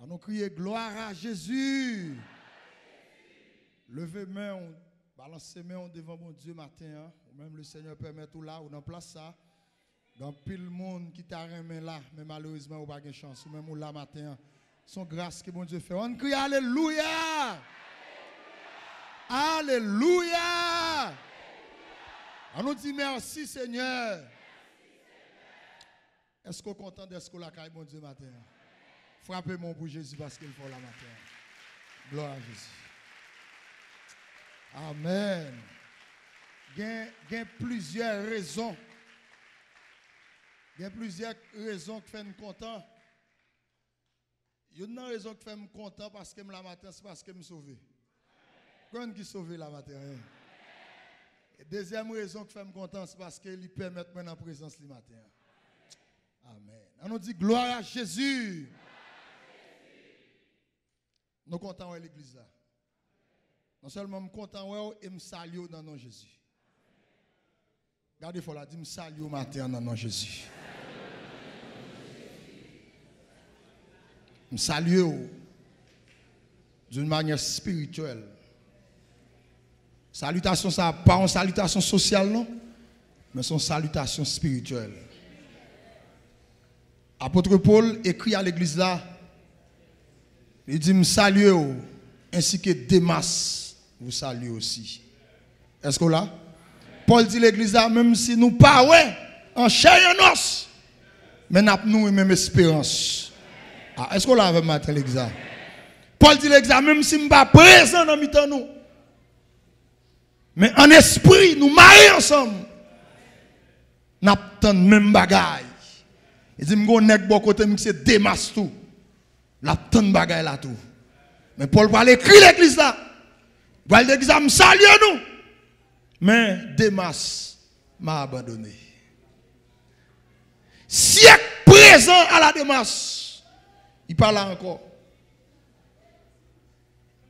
On nous crie gloire à Jésus. Levez main, balancez main devant mon Dieu matin. Hein. Même le Seigneur permet tout là, ou dans place ça. Dans pile monde qui t'a remis là, mais malheureusement, on n'a pas de chance. Ou même ou là matin. Son grâce que mon Dieu fait. On crie Alléluia. Alléluia. On nous dit merci Seigneur. Est-ce qu'on est content d'être là, mon Dieu matin? Frappez-moi pour Jésus parce qu'il faut la matin. Gloire à Jésus. Amen. Il y a plusieurs raisons. Il y a plusieurs raisons qui font nous content. Il y a une raison qui fait nous content parce que la matin, c'est parce que je me sauve. Quand qui sauve la matin? Deuxième raison qui fait me content, c'est parce qu'il permet de mettre en présence le matin. Amen. On nous dit gloire à Jésus. Nous sommes contents de l'église là. Non seulement nous sommes contents et nous saluons dans le nom de Jésus. Regardez, il faut la dire, nous saluons matin dans le nom de Jésus. Nous saluons d'une manière spirituelle. Salutation, ça pas une salutation sociale, non, mais c'est une salutation spirituelle. Apôtre Paul écrit à l'église là, il dit, me salue, ainsi que Démas vous salue aussi. Est-ce que là? Paul dit l'église là, même si nous pas en chair et en os, mais nous avons une même espérance. Ah, est-ce que là avec matin l'église là? Paul dit l'église là, même si nous ne sommes pas présents dans le nous. Mais en esprit, nous marions ensemble. Nous avons même bagaille. Il dit, je suis bon côté, c'est Démas tout. La tonne bagaille là tout. Mais Paul va écrire l'église là. Il va l'église là, me salue nous. Mais Démas m'a abandonné. Siècle présent à la Démas, il parle encore.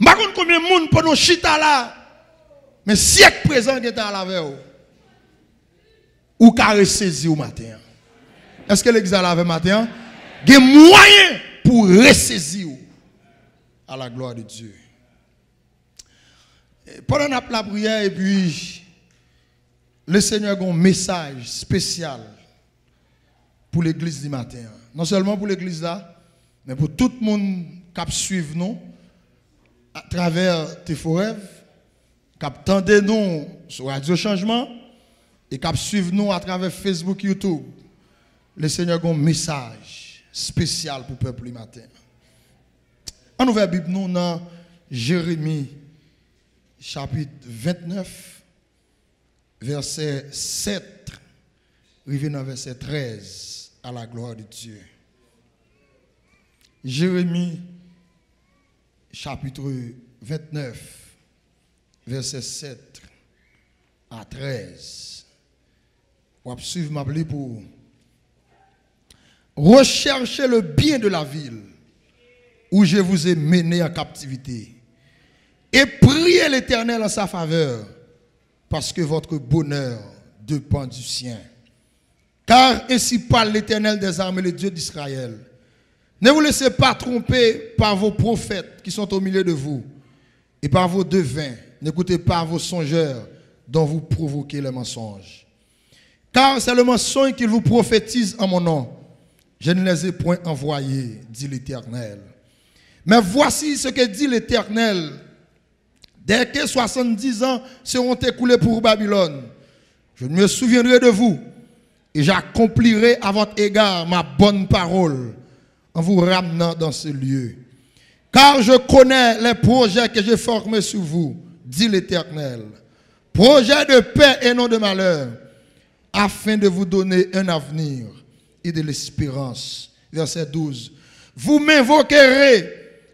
Je ne sais pas combien de monde pour nous chita là. Mais siècle présent qui est à la veille, ou qu'à ressaisir au matin. Est-ce que l'église à la veille matin? Il y a moyen pour ressaisir à la gloire de Dieu. Pendant la prière, et puis, le Seigneur a un message spécial pour l'église du matin. Non seulement pour l'église là, mais pour tout le monde qui suit nous à travers tes rêves. Cap tendez nous sur Radio Changement et cap suivre nous à travers Facebook, YouTube. Le Seigneur a un message spécial pour le peuple du matin. On ouvre la Bible nous dans Jérémie chapitre 29 verset 7 arrivé dans verset 13 à la gloire de Dieu. Jérémie chapitre 29 verset 7 à 13. On va suivre ma Bible pour rechercher le bien de la ville où je vous ai mené en captivité et priez l'Éternel en sa faveur parce que votre bonheur dépend du sien. Car ainsi parle l'Éternel des armées, le Dieu d'Israël. Ne vous laissez pas tromper par vos prophètes qui sont au milieu de vous et par vos devins. N'écoutez pas vos songeurs dont vous provoquez les mensonges. Car c'est le mensonge qu'ils vous prophétisent en mon nom. Je ne les ai point envoyés, dit l'Éternel. Mais voici ce que dit l'Éternel. Dès que 70 ans seront écoulés pour Babylone, je me souviendrai de vous et j'accomplirai à votre égard ma bonne parole en vous ramenant dans ce lieu. Car je connais les projets que j'ai formés sur vous, dit l'Éternel. Projet de paix et non de malheur, afin de vous donner un avenir et de l'espérance. Verset 12. Vous m'invoquerez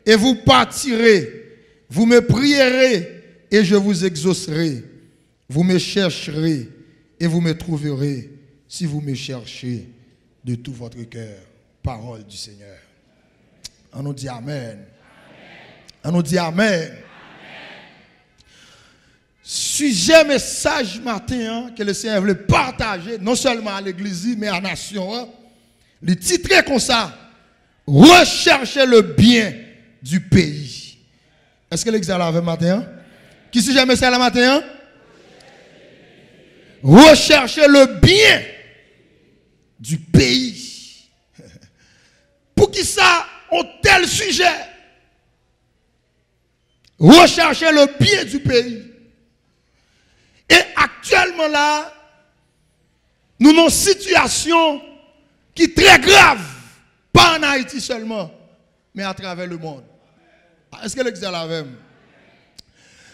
et vous partirez. Vous me prierez et je vous exaucerai. Vous me chercherez et vous me trouverez si vous me cherchez de tout votre cœur. Parole du Seigneur. On nous dit Amen. On nous dit Amen. Sujet message matin que le Seigneur voulait partager, non seulement à l'église, mais à la nation. Le titre est comme ça. recherchez le bien du pays. Est-ce que l'examen là avec matin? Qui si jamais c'est la matin? Recherchez le bien du pays. Pour qui ça, on tel sujet? Recherchez le bien du pays. Et actuellement là, nous avons une situation qui est très grave, pas en Haïti seulement, mais à travers le monde. Est-ce que l'exemple est avec moi?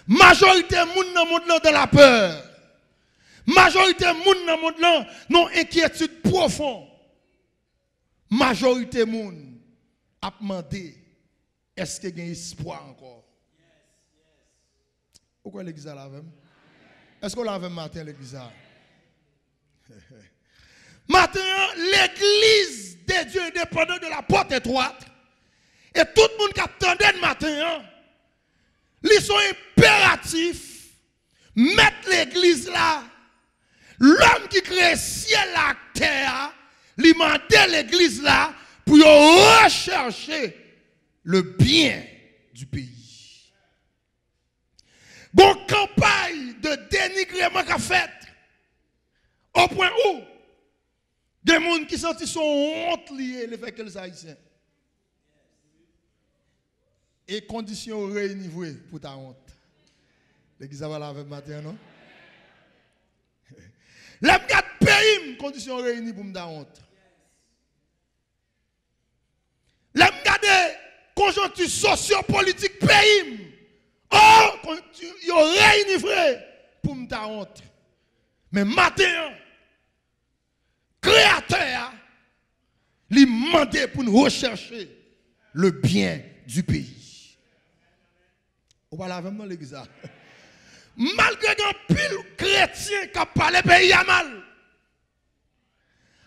Majorité de monde dans le monde de la peur. Majorité de monde dans le monde là, non inquiétude profonde. Majorité de monde a demandé, est-ce qu'il y a espoir encore? Pourquoi l'église est avec moi? Est-ce qu'on l'a avec matin l'église? Maintenant, l'église des dieux indépendants de la porte étroite, et tout le monde qui attendait le matin, ils sont impératifs, mettre l'église là, l'homme qui crée ciel la terre, lui mandait l'église là pour rechercher le bien du pays. Bon campagne de dénigrement qu'a fait, au point où des gens qui sentent son honte liées les faits que les Haïtiens. Et conditions réunies pour ta honte. L'église va la avec matin, non? Les quatre pays, conditions réunies pour ta honte. Les quatre conjoncture sociopolitique pays, oh, ils réunis pour ta honte. Mais matin, créateur, lui demandé pour nous rechercher le bien du pays. On va avec moi l'église. Malgré qu'un pile chrétien qui a parlé pays à mal.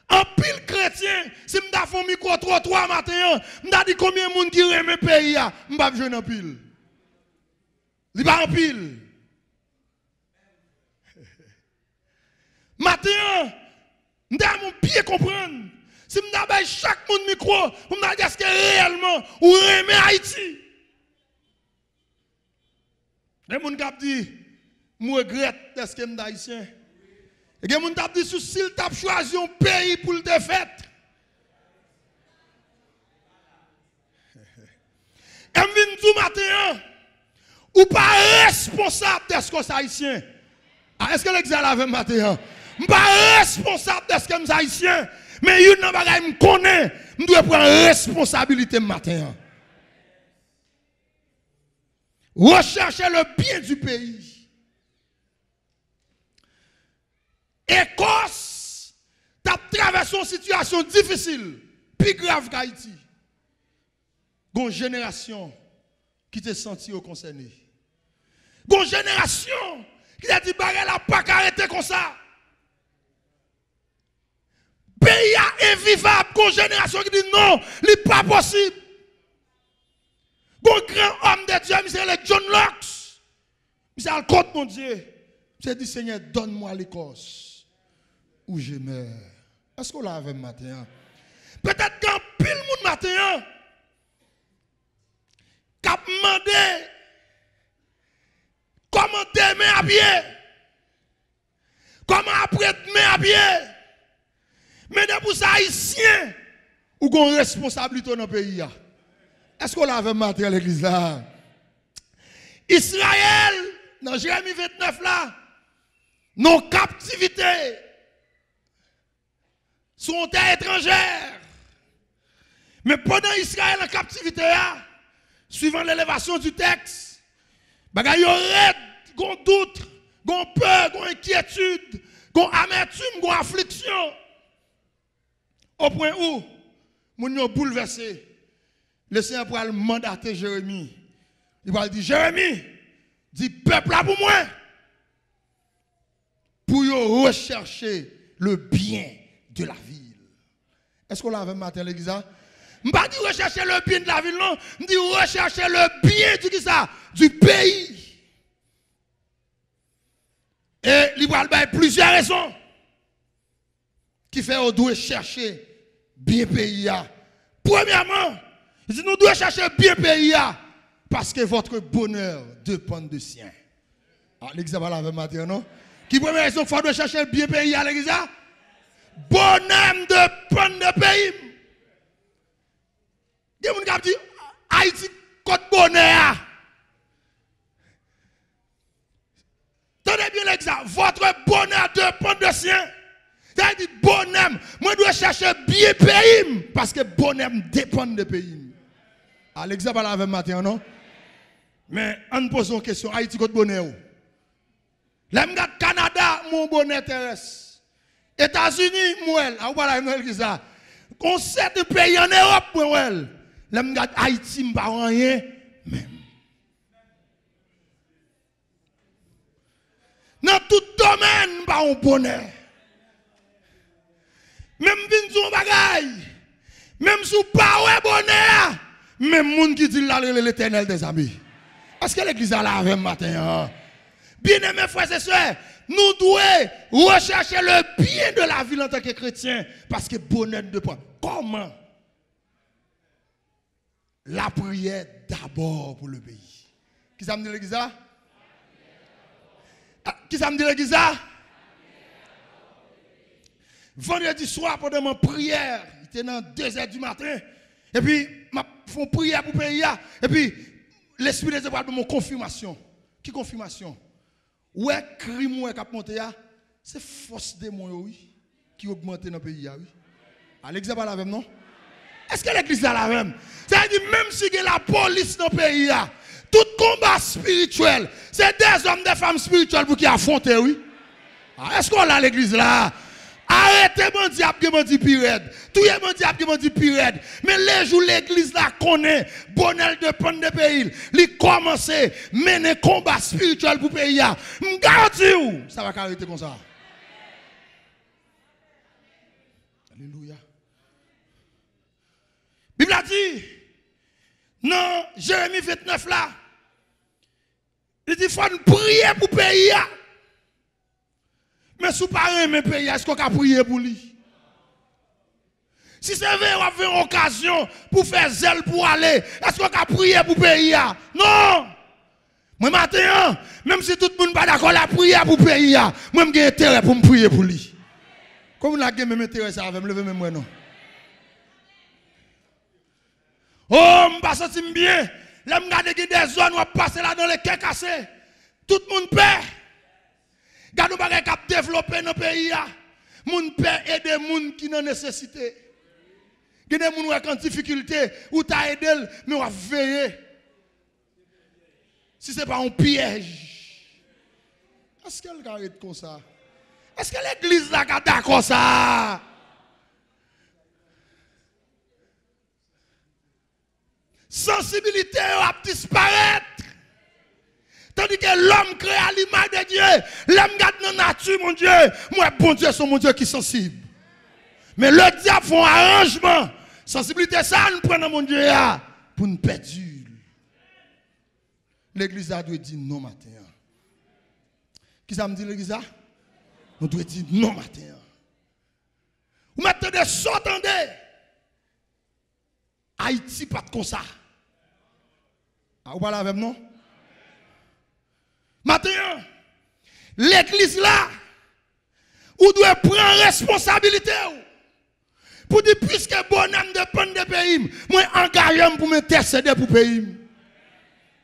Un pile chrétien, si je fais un micro 3 matin, je dis combien de monde qui aime le pays, je ne vais pas jouer un pile. Il n'y a pas un pile. Matin, je vais bien comprendre. Si je dis chaque monde micro, je vais dire est-ce que réellement, ou aime Haïti. Les gens qui disent, je regrette est-ce que je suis haïtien. Et les gens qui disent, s'il t'a choisi un pays pour le défaite. Et je viens du matin, ou pas responsable de ce que c'est haïtien. Est-ce que l'exemple avec matin? Je ne suis pas responsable de ce que je suis haïtien. Mais il y a un qui me connaît, je dois prendre responsabilité matin. Rechercher le bien du pays. Écosse, tu as traversé une situation difficile, plus grave qu'Haïti. Une génération qui te senti concerné. Une génération qui a dit elle n'a pas arrêté comme ça. Pays invivable. Une génération qui dit non, ce n'est pas possible. Bon grand homme de Dieu, c'est le John Locke. C'est le côté mon Dieu. C'est dit Seigneur, donne-moi l'Écosse où je meurs. Est-ce qu'on l'a avec matin? Peut-être qu'un pile monde matin qui a demandé comment t'aimer à pied. Comment apprêter à pied. Mais de pour ça, haïtien, ou qu'on responsabilité dans le pays. Est-ce qu'on l'a avec matin à l'église là? Israël, dans Jérémie 29 là, nos captivités sont terre étrangère. Mais pendant Israël en captivité, suivant l'élévation du texte, il y aurait gon doute, gon peur, gon inquiétude, gon amertume, gon affliction. Au point où, nous sommes bouleversés. Le Seigneur va mandater Jérémie. Il va dire, Jérémie, dis peuple là pour moi. Pour rechercher le bien de la ville. Est-ce qu'on l'a avec matin l'église? Je ne pas dire rechercher le bien de la ville, non. Je dis rechercher le bien du pays. Et il va y plusieurs raisons qui fait qu'on doit chercher bien pays. Premièrement, Il dit, nous devons chercher bien pays parce que votre bonheur dépend de sien. Ah, l'exemple là, matin, non? Qui première raison qu'il faut chercher bien pays à l'église? Bonheur dépend de pays. Il y a des gens qui disent, Haïti, côte bonheur. Tenez bien l'exemple. Votre bonheur dépend de sien. C'est-à-dire, bonheur, moi je dois chercher bien pays parce que bonheur dépend de pays. À l'exemple là, avec matin, non? Mais on pose une question, Haïti, côte bonheur. Là, Canada, mon bonheur terrestre. États-Unis, moi, on va dire ça. Concert de pays en Europe, moi, là, Haïti, je ne pas rien, même. Dans tout domaine, je pas un bonheur. Même si on bagaille, même si on pas un bonheur, même les gens qui disent là, l'éternel des amis. Est-ce que l'église a la même matin? Bien aimés frères et sœurs, nous devons rechercher le bien de la vie en tant que chrétien. Parce que bonheur de point. Comment? La prière d'abord pour le pays. Qui ça me dit l'église là? Qui ça me dit l'église là? Vendredi soir, pendant ma prière, il était dans 2h du matin. Et puis, je fais une prière pour le pays. Et puis, l'esprit de Dieu parle de mon confirmation. Qui confirmation? Ouais, crime qui a monté, c'est force démon oui, qui augmente dans le pays. Oui. À l'exemple à la même, non? Est-ce que l'église a la même? C'est-à-dire, même si il y a la police dans le pays, tout combat spirituel, c'est des hommes, des femmes spirituelles pour qui affrontent, oui. Est-ce qu'on a l'église là? Arrêtez mon diable, mon dit pirate. Tout le monde dit mon dit pirate. Mais les jours l'église là connaît bonheur de prendre de pays, il commence à mener combat spirituel pour le pays. Je garantis ça va arrêter comme ça. Alléluia. Bible a dit non, Jérémie 29 là. Il dit il faut prier pour le pays. Mais si vous parlez de pays, est-ce qu'on a prié pour lui? Si c'est vrai, on a fait une occasion pour faire zèle pour aller, est-ce qu'on a prié pour le pays? Non! Moi, maintenant, même si tout le monde n'est pas d'accord, la prière pour le pays, moi, j'ai intérêt pour me prier pour lui. Comme vous avez même intérêt, ça va me lever même moi, non? Oh, je ne pas senti bien. Là, je regarde des zones où on passe là dans les quais cassés. Tout le monde paie. Quand nous avons développé dans le pays, nous pouvons aider les gens qui ont nécessité. Il y a des gens qui ont difficulté, ou tu as aidé, mais on va veiller. Si ce n'est pas un piège. Est-ce qu'elle arrête comme ça? Est-ce que l'église là est d'accord ça? Sensibilité va disparaître. Tandis que l'homme créé à l'image de Dieu, l'homme garde dans la nature, mon Dieu. Moi, bon Dieu, c'est mon Dieu qui est sensible. Mais le diable fait un arrangement. Sensibilité, ça, nous prenons mon Dieu pour nous perdre. L'église a doit dire non matin. Qui ça me dit l'église? Nous devons dire non matin. Vous mettez des sauts, attendez. Haïti, pas comme ça. Vous parlez avec nous? Maintenant, l'église là, vous devez prendre responsabilité. Pour dire, puisque bonhomme dépend des pays, moi engage pour m'intercéder pour le pays.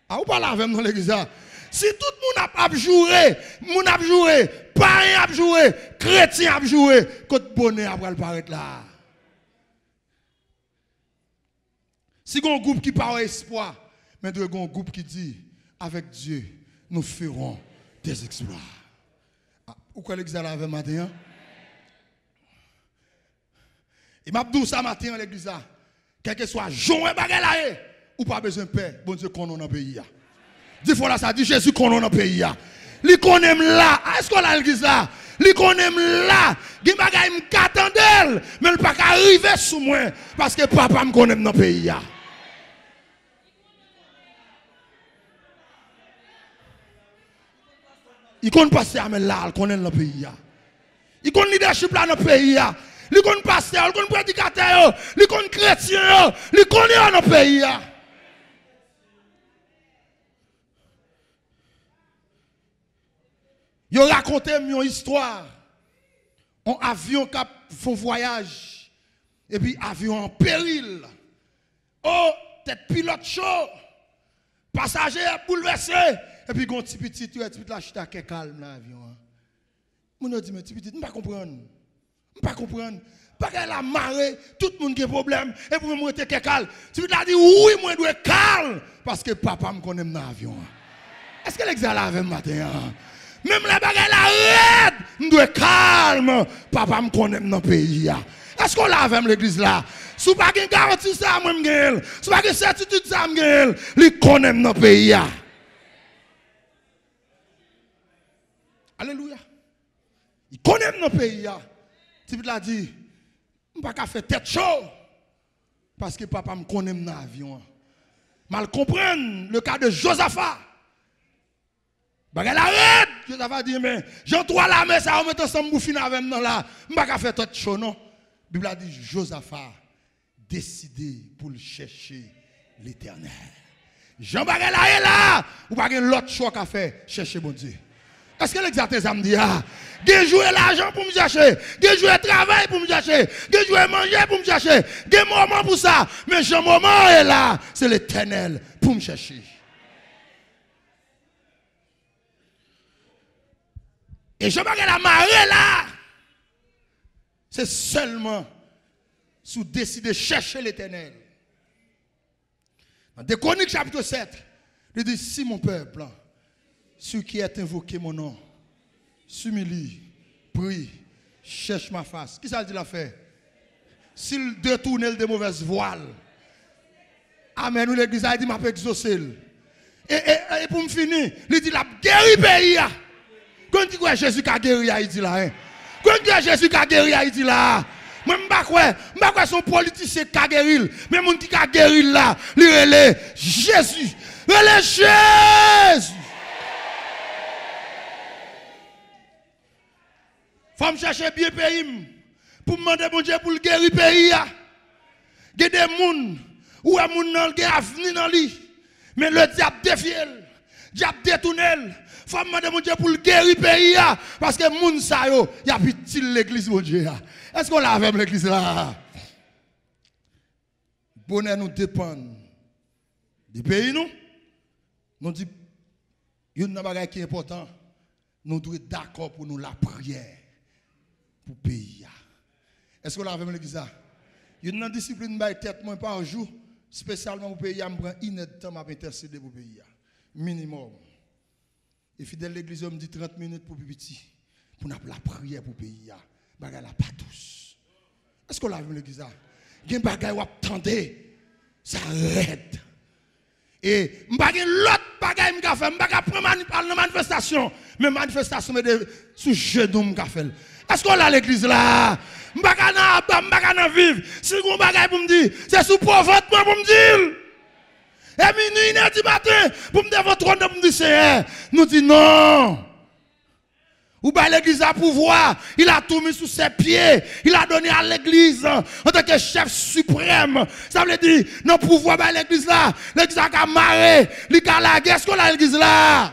Vous parlez avec nous l'église là. Si tout le monde a joué, moun a joué, parents a joué, chrétien a joué, côté bonheur après paraître là. Si il y a un groupe qui parle espoir, mais il y a un groupe qui dit, avec Dieu, nous ferons des exploits. Pourquoi l'église là avec matin? Et m'a dit ça matin à l'église là. Quel que soit joint bagay là, ou pas besoin de paix, bon Dieu qu'on dans le pays. Dis fois là ça dit Jésus qu'on dans le pays. Li qu'on aime là, est-ce qu'on a l'église là? Li qu'on aime là, gi bagay m'attendel, mais il pas arriver sous moi parce que papa me connaît dans le pays. Il connaît passer à là, il connaît dans le pays. Il connaît leadership là dans le pays. li kon pasteur, li kon prédicateur, li kon chrétien, li connaît dans pays. Yo raconté une histoire. Un avion qui fait voyage. Et puis avion en péril. Oh, tête pilote chaud. Passager bouleversé. Et puis gon petit la chita qui calme l'avion. Mon dit mais petit, ne pas comprendre. Ne pas comprendre. Parce qu'elle a marre, tout le monde qui a problème. Et pour moi, je suis calme. Tu as dit oui, moi, je dois être calme. Parce que papa me connaît dans l'avion. Est-ce que l'examen avec matin? Même la bagarre la raide, je dois être calme. Papa me connaît dans le pays. Est-ce qu'on l'a avec l'église là? Si vous n'avez pas de garantie, ça, moi, je gagne. Si vous n'avez pas de certitude, ça, je gagne. Il connaît dans le pays. Alléluia. Il connaît dans le pays. Tu l'as dit, je ne peux pas faire tête chaud. Parce que papa me connaît dans l'avion. Mal comprendre le cas de Josaphat. Bagay la red, Josaphat dit, mais j'en trois la mais ça, on met ensemble pour finir avec nous là. Je ne peux pas faire tête chaud, non. La Bible a dit, Josaphat décidé pour chercher l'éternel. Jean bagay la est là, ou pas l'autre choix qu'a fait, chercher bon Dieu. Est-ce que l'exactement me dit, j'ai joué l'argent pour me chercher, j'ai joué travail pour me chercher, j'ai joué manger pour me chercher, j'ai moment pour ça, mais ce moment est là, c'est l'éternel pour me chercher. Et je ne la marée là, c'est seulement si vous décidez de chercher l'éternel. Dans Chroniques chapitre 7, il dit, si mon peuple, ceux qui est invoqué mon nom, s'humilie, prie, cherche ma face. Qui ça dit la fait? S'il détourne de mauvaises voiles. Amen. Nous l'église a dit, m'a pas exaucé. Et pour me finir, il dit, la guéri pays. Quand il dit Jésus qui a guéri Haïti là, quand il dit Jésus qui a guéri Haïti là, moi je ne sais pas son politicien qui a guéri, mais mon qui a guéri là, il relève Jésus, relève Jésus. Faut me chercher bien pays pour me demander mon Dieu pour le guérir pays. Il y a des gens où il y a des gens avenir dans lui, mais le diable défie, le diable détourne. Faut me demander mon Dieu pour le guérir pays parce que moun sa yo y a petit l'église mon Dieu. Est-ce qu'on l'a avec l'église là? Bonheur nous dépend du pays nous. Nous dit une chose qui est important, nous devons être d'accord pour nous la prière pour le pays. Est-ce qu'on l'a avec l'église là? Une discipline by tête moins par jour, spécialement pour le pays, je prends une heure de temps à intercéder pour le pays. Minimum. Et fidèle l'église me dit 30 minutes pour petit. Pour la prière pour le pays. Bagay la pas tous. Est-ce qu'on l'a vu l'église? Il y a des bagages qui attendent. Ça raide. Et je ne vais pas l'autre bagaille que je fais. Je ne vais pas prendre la manifestation. Mais manifestation sous genou que je fais. Est-ce qu'on l'a l'église là? Je ne vais pas vivre. Si vous bagaille pour me dire, c'est sous prophète pour me dire. Et minuit, 1h du matin, pour me dire votre trône, pour me dire Seigneur, nous dit non. Ou bien l'église a pouvoir, il a tout mis sous ses pieds, il a donné à l'église en tant que chef suprême. Ça veut dire, non pouvoir de l'église là, l'église a marré, il a la guerre, est-ce qu'on a l'église là?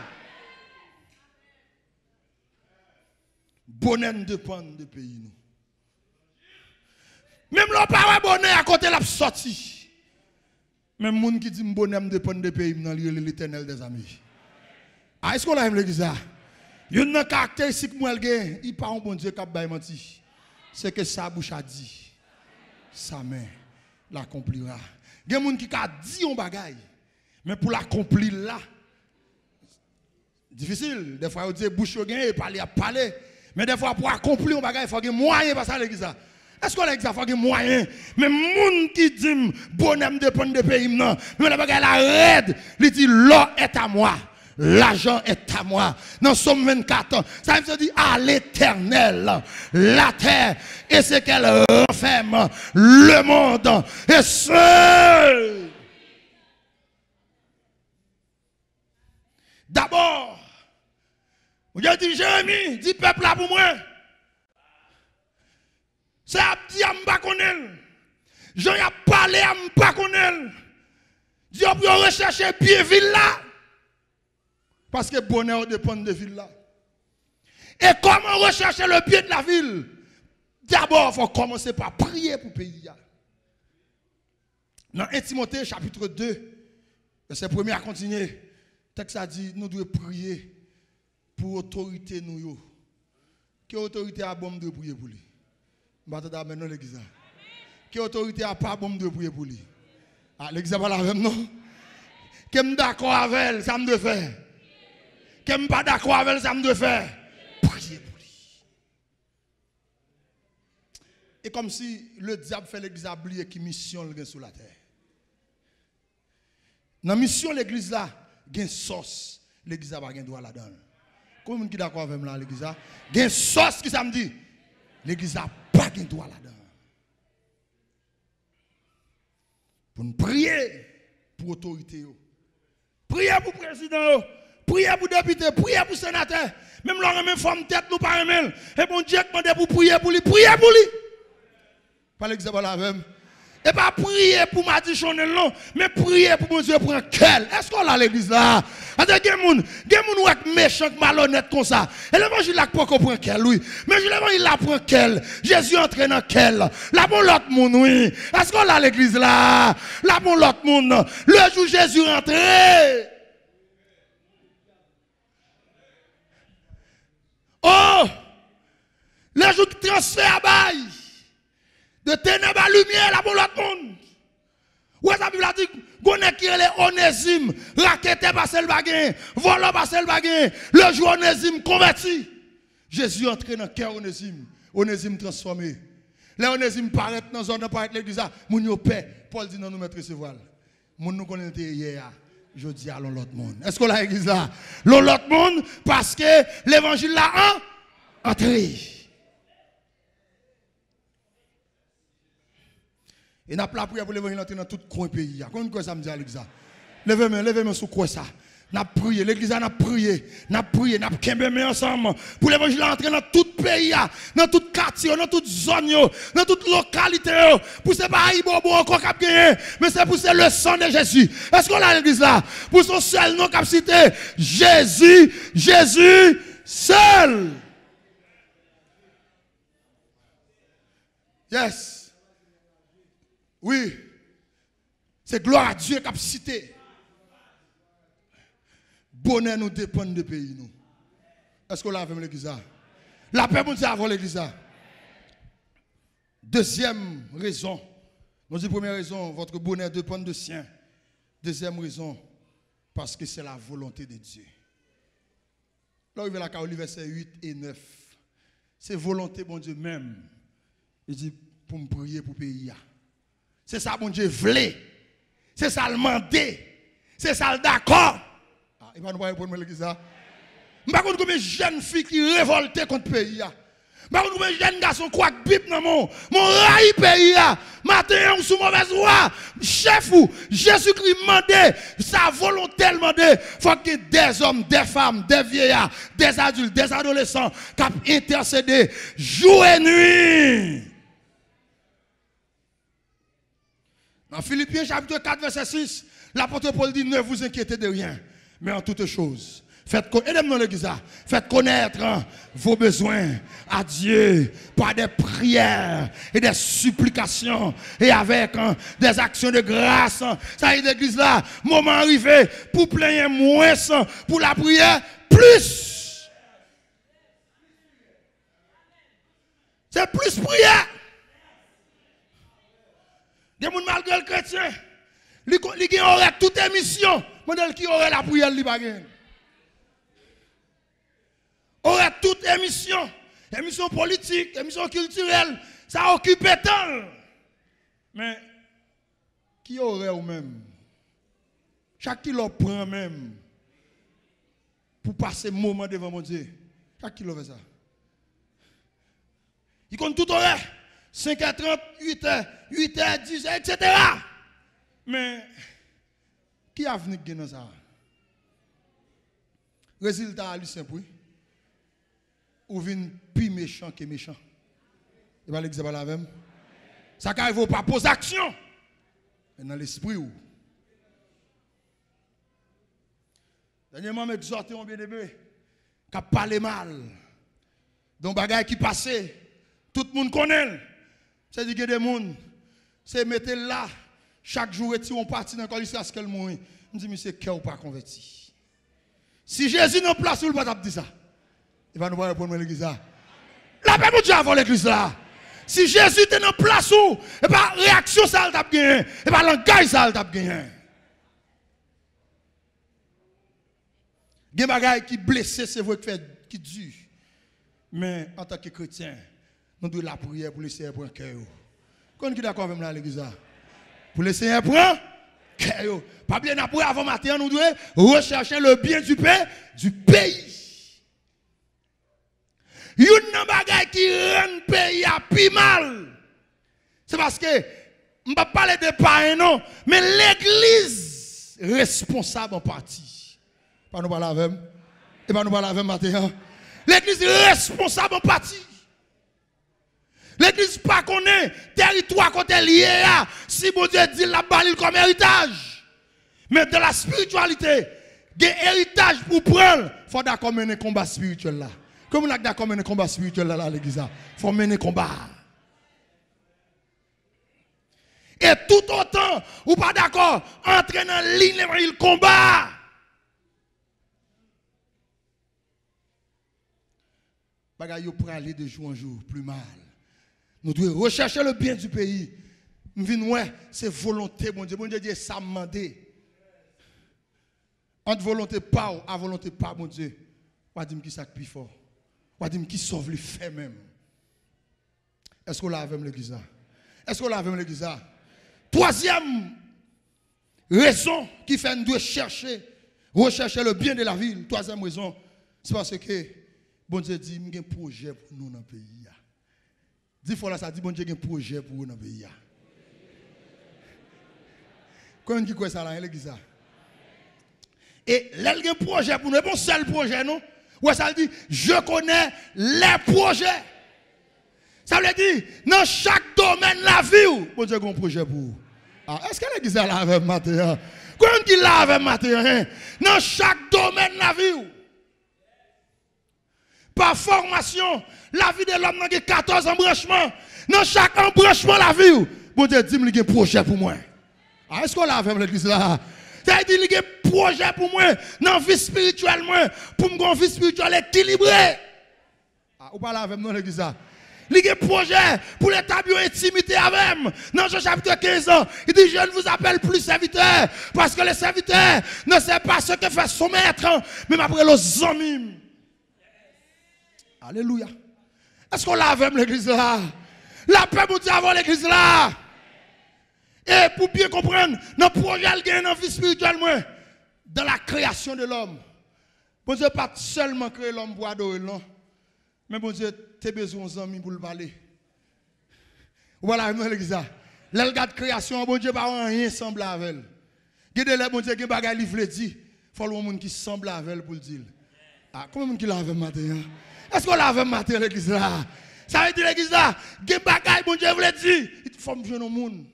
Bonheur dépend du pays. Même l'on pas bonheur à côté de la sortie. Même les gens qui disent que bonheur dépend du pays, dans l'éternel des amis. Ah, est-ce qu'on a l'église là? Il y a une caractéristique, il n'y a pas un bon Dieu qui a menti. C'est que sa bouche a dit, sa main l'accomplira. Il y a des gens qui a dit un bagage, mais pour l'accomplir là, difficile. Des fois, on dit bouche et parler à parler. Mais des fois, pour accomplir un bagage, il faut qu'il y ait moyen pour ça l'église là. Est-ce qu'on a il faut qu'il y ait moyen? Mais les gens qui disent bonheur dépend des pays, non. Mais le bagage la raide, il dit l'or est à moi. L'argent est à moi. Dans Somme 24, ça veut dire à l'éternel, la terre et ce qu'elle renferme, le monde et seul. D'abord, vous avez dit Jérémie, dis peuple là pour moi. C'est Abdi à m'pa connaître. Jean y a parlé à m'pa connaître. Dieu pour rechercher bien ville là. Parce que bonheur dépend de ville là. Et comment rechercher le bien de la ville? D'abord, il faut commencer par prier pour le pays. Dans 1 Timothée chapitre 2, verset 1er à continuer, le texte a dit, nous devons prier pour l'autorité nous. Quelle autorité a bon de prier pour lui? Maintenant l'église. Quelle autorité a pas bon de prier pour lui? Ah, l'église pas la même non? Qui est d'accord avec elle, ça me doit faire. Qui n'est pas d'accord avec elle, ça me doit faire. Prier pour lui. Et comme si le diable fait l'église oublier qui mission sur la terre. Dans la mission de l'église là, il y a une sauce. L'église n'a pas de droit là-dedans. Comment est-ce qui est d'accord avec moi l'église là? Il y a une sauce qui ça me dit. L'église n'a pas de droit là-dedans. Pour nous prier pour l'autorité. Priez pour le président. Priez pour le député. Priez pour le sénateur. Même là, même femme tête, nous pas aimer. Et bon Dieu demande pour prier pour lui. Priez pour lui. Par l'exemple là même. Et pas prier pour Madichonel non, mais prier pour mon Dieu prendre quel. Est-ce qu'on a l'église là? Attends, il y a des gens méchants, malhonnêtes comme ça. Et l'évangile là pour qu'on prend quel, oui. Mais l'évangile là prend quel. Jésus entre dans quel. Là bon l'autre monde, oui. Est-ce qu'on a l'église là? Là bon l'autre monde. Le jour Jésus rentré. Oh! Le jour qui transfère à bail. De ténèbres à lumière, là pour l'autre monde. Où est-ce que la Bible a dit, qu'on qui est Onésime, raquetté par le baguin, volant par le baguin, le jour Onésime converti. Jésus entré dans le cœur Onésime, Onésime transformé. Là, Onésime paraît dans la zone, paraît l'église, moun yo paix. Paul dit non, nous mettre ce voile. Moun nous connaît hier, je dis à l'autre monde. Est-ce qu'on a l'église là? L'autre monde, parce que l'évangile là, entré. Et n'a pas la prière pour l'évangile entrer dans tout coin pays. Comment ça me dit à l'église? Levez-moi sous quoi ça? N'a prié, l'église n'a prié, n'a kembé ensemble pour l'évangile entrer dans tout pays, dans tout quartier, dans toute zone, dans toute localité. Pour ce pas bobo encore cap gagner, mais c'est pour le sang de Jésus. Est-ce qu'on a l'église là? Pour son seul nom cap cité, Jésus, Jésus seul. Yes. Oui, c'est gloire à Dieu qui a cité. Bonheur nous dépend de pays. Nous. Est-ce qu'on l'a avec l'église? La paix, mon Dieu, avant l'église. Deuxième raison. Nous dit première raison, votre bonheur dépend de sien. Deuxième raison, parce que c'est la volonté de Dieu. Là, il va la verset 8 et 9. C'est volonté, mon Dieu, même. Il dit, pour me prier pour le pays. C'est ça, mon Dieu, voulait. C'est ça, le mandé. C'est ça, le d'accord. Ah, il va nous parler pour l'église. Je ne sais pas combien de jeunes filles qui révoltent contre le pays. Je ne sais pas combien de jeunes garçons qui croient que Bible dans mon raï pays. Matin, on sous mauvaise voie. Chef ou Jésus-Christ mandé, sa volonté demandé. Il faut qu'il y ait des hommes, des femmes, des vieillards, des adultes, des adolescents qui intercèdent jour et nuit. Dans Philippiens chapitre 4, verset 6, l'apôtre Paul dit, ne vous inquiétez de rien, mais en toutes choses. Faites connaître vos besoins à Dieu par des prières et des supplications et avec des actions de grâce. Ça y est, l'église là, moment arrivé pour plaindre moins, pour la prière plus. C'est plus prière. Des gens malgré le chrétien, ils auraient toute émission, modèle qui aurait la prière, il pas gagné. Aurait toute émission politique, émission culturelle, ça occupe tant. Mais qui aurait ou même? Chaque kilo prend même pour passer un moment devant mon Dieu. Chaque kilo fait ça. Il compte tout horaire. 5h30, 8h, 8h, 10h, etc. Mais, qui a venu dans ça? Résultat, lui simple, ou vient plus méchant que méchant. Et pas l'église la même. Ça ne vaut pas poser action. Mais dans l'esprit où. Dernièrement, mes sorties ont bien aimé. Qui a parlé mal. Donc, bagaille qui passait. Tout le monde connaît. C'est dire que des gens, c'est mettre là, chaque jour, et on partit dans le corps jusqu'à ce qu'elle mouille. Je dis, monsieur, qui n'est pas converti? Si Jésus n'a pas place, il ne va pas dire ça. Il va nous répondre à l'église là. La paix de Dieu avant l'église là. Si Jésus était dans place où, et pas réaction ça t'a gagné, et pas langage ça t'a gagné. Il y a des bagages qui blessent, c'est vrai qui dure. Mais en tant que chrétien, nous devons la prière pour le Seigneur prendre cœur. Quand qui est d'accord avec moi l'église là? Pour le Seigneur prendre cœur. Pas bien après avant matin, nous devons rechercher le bien du pays. Il y a un bagage qui rend le pays à plus mal. C'est parce que, je ne vais pas parler de païens, non, mais l'église responsable en partie. Pas nous parler avec moi. Et pas nous parler avec matin. L'église responsable en partie. L'église pas connaît territoire côté lié. Si mon Dieu dit la balle comme héritage. Mais dans la spiritualité, des héritages pour prendre, il faut d'accord mener un combat spirituel là. Comme on a d'accord mener un combat spirituel là à l'église, il faut mener un combat. Et tout autant, ou pas d'accord, entrer dans la ligne le combat. Bagay yo pour aller de jour en jour plus mal. Nous devons rechercher le bien du pays. Nous venons, ouais, c'est volonté, mon Dieu. Bon Dieu dit ça m'a demandé. Entre volonté pas à volonté pas, mon Dieu. On va dire qui ça plus fort. On va dire qui sauve les faits même. Est-ce qu'on l'a avec l'église là? Est-ce qu'on l'a avec l'église là? Troisième raison qui fait nous devons rechercher le bien de la ville. Troisième raison, c'est parce que bon Dieu dit, il y a un projet pour nous dans le pays. 10 fois là, ça dit, bon Dieu, il y a un projet pour nous dans le pays. Quand qui croit ça là, l'église? Et là, il y a un projet pour nous, pas un seul projet, non? Ouais, ça dit, je connais les projets. Ça veut dire, dans chaque domaine de la vie, bon Dieu, il y a un projet pour vous. Ah, est-ce que l'église là avec matin? Quand qui là avec matin? Dans chaque domaine de la vie. Par formation, la vie de l'homme a 14 embranchements. Dans chaque embranchement de la vie, bon Dieu dit qu'il y a un projet pour moi. Ah, est-ce qu'on l'a avec l'église là? Ça veut dire qu'il y a un projet pour moi, dans la vie spirituelle, pour me vie spirituelle équilibrée. Ah, ou pas là avec nous l'église là? Il y a un projet pour l'établir une intimité avec moi. Dans Jean chapitre 15, il dit, je ne vous appelle plus serviteur, parce que le serviteur ne sait pas ce que fait son maître, mais après les amis. Alléluia. Est-ce qu'on l'a avec l'église là? La paix pour Dieu avant l'église là. Et pour bien comprendre, notre projet est dans la vie spirituelle, dans la création de l'homme. Bon Dieu, pas seulement créer l'homme pour adorer, non. Mais bon Dieu, tu as besoin d'amis pour le parler. Voilà, l'église là. L'elgade création, bon Dieu, pas rien semble avec elle. Gardez-le, bon Dieu, qui bagaille livre dit, il faut le monde qui semble avec elle pour le dire. Ah, comment monde qui l'a avec matin? Est-ce qu'on l'a avec matin l'église là? Ça veut dire l'église là, il y a des bagailles, bon Dieu, vous le dit, il faut me jouer au monde.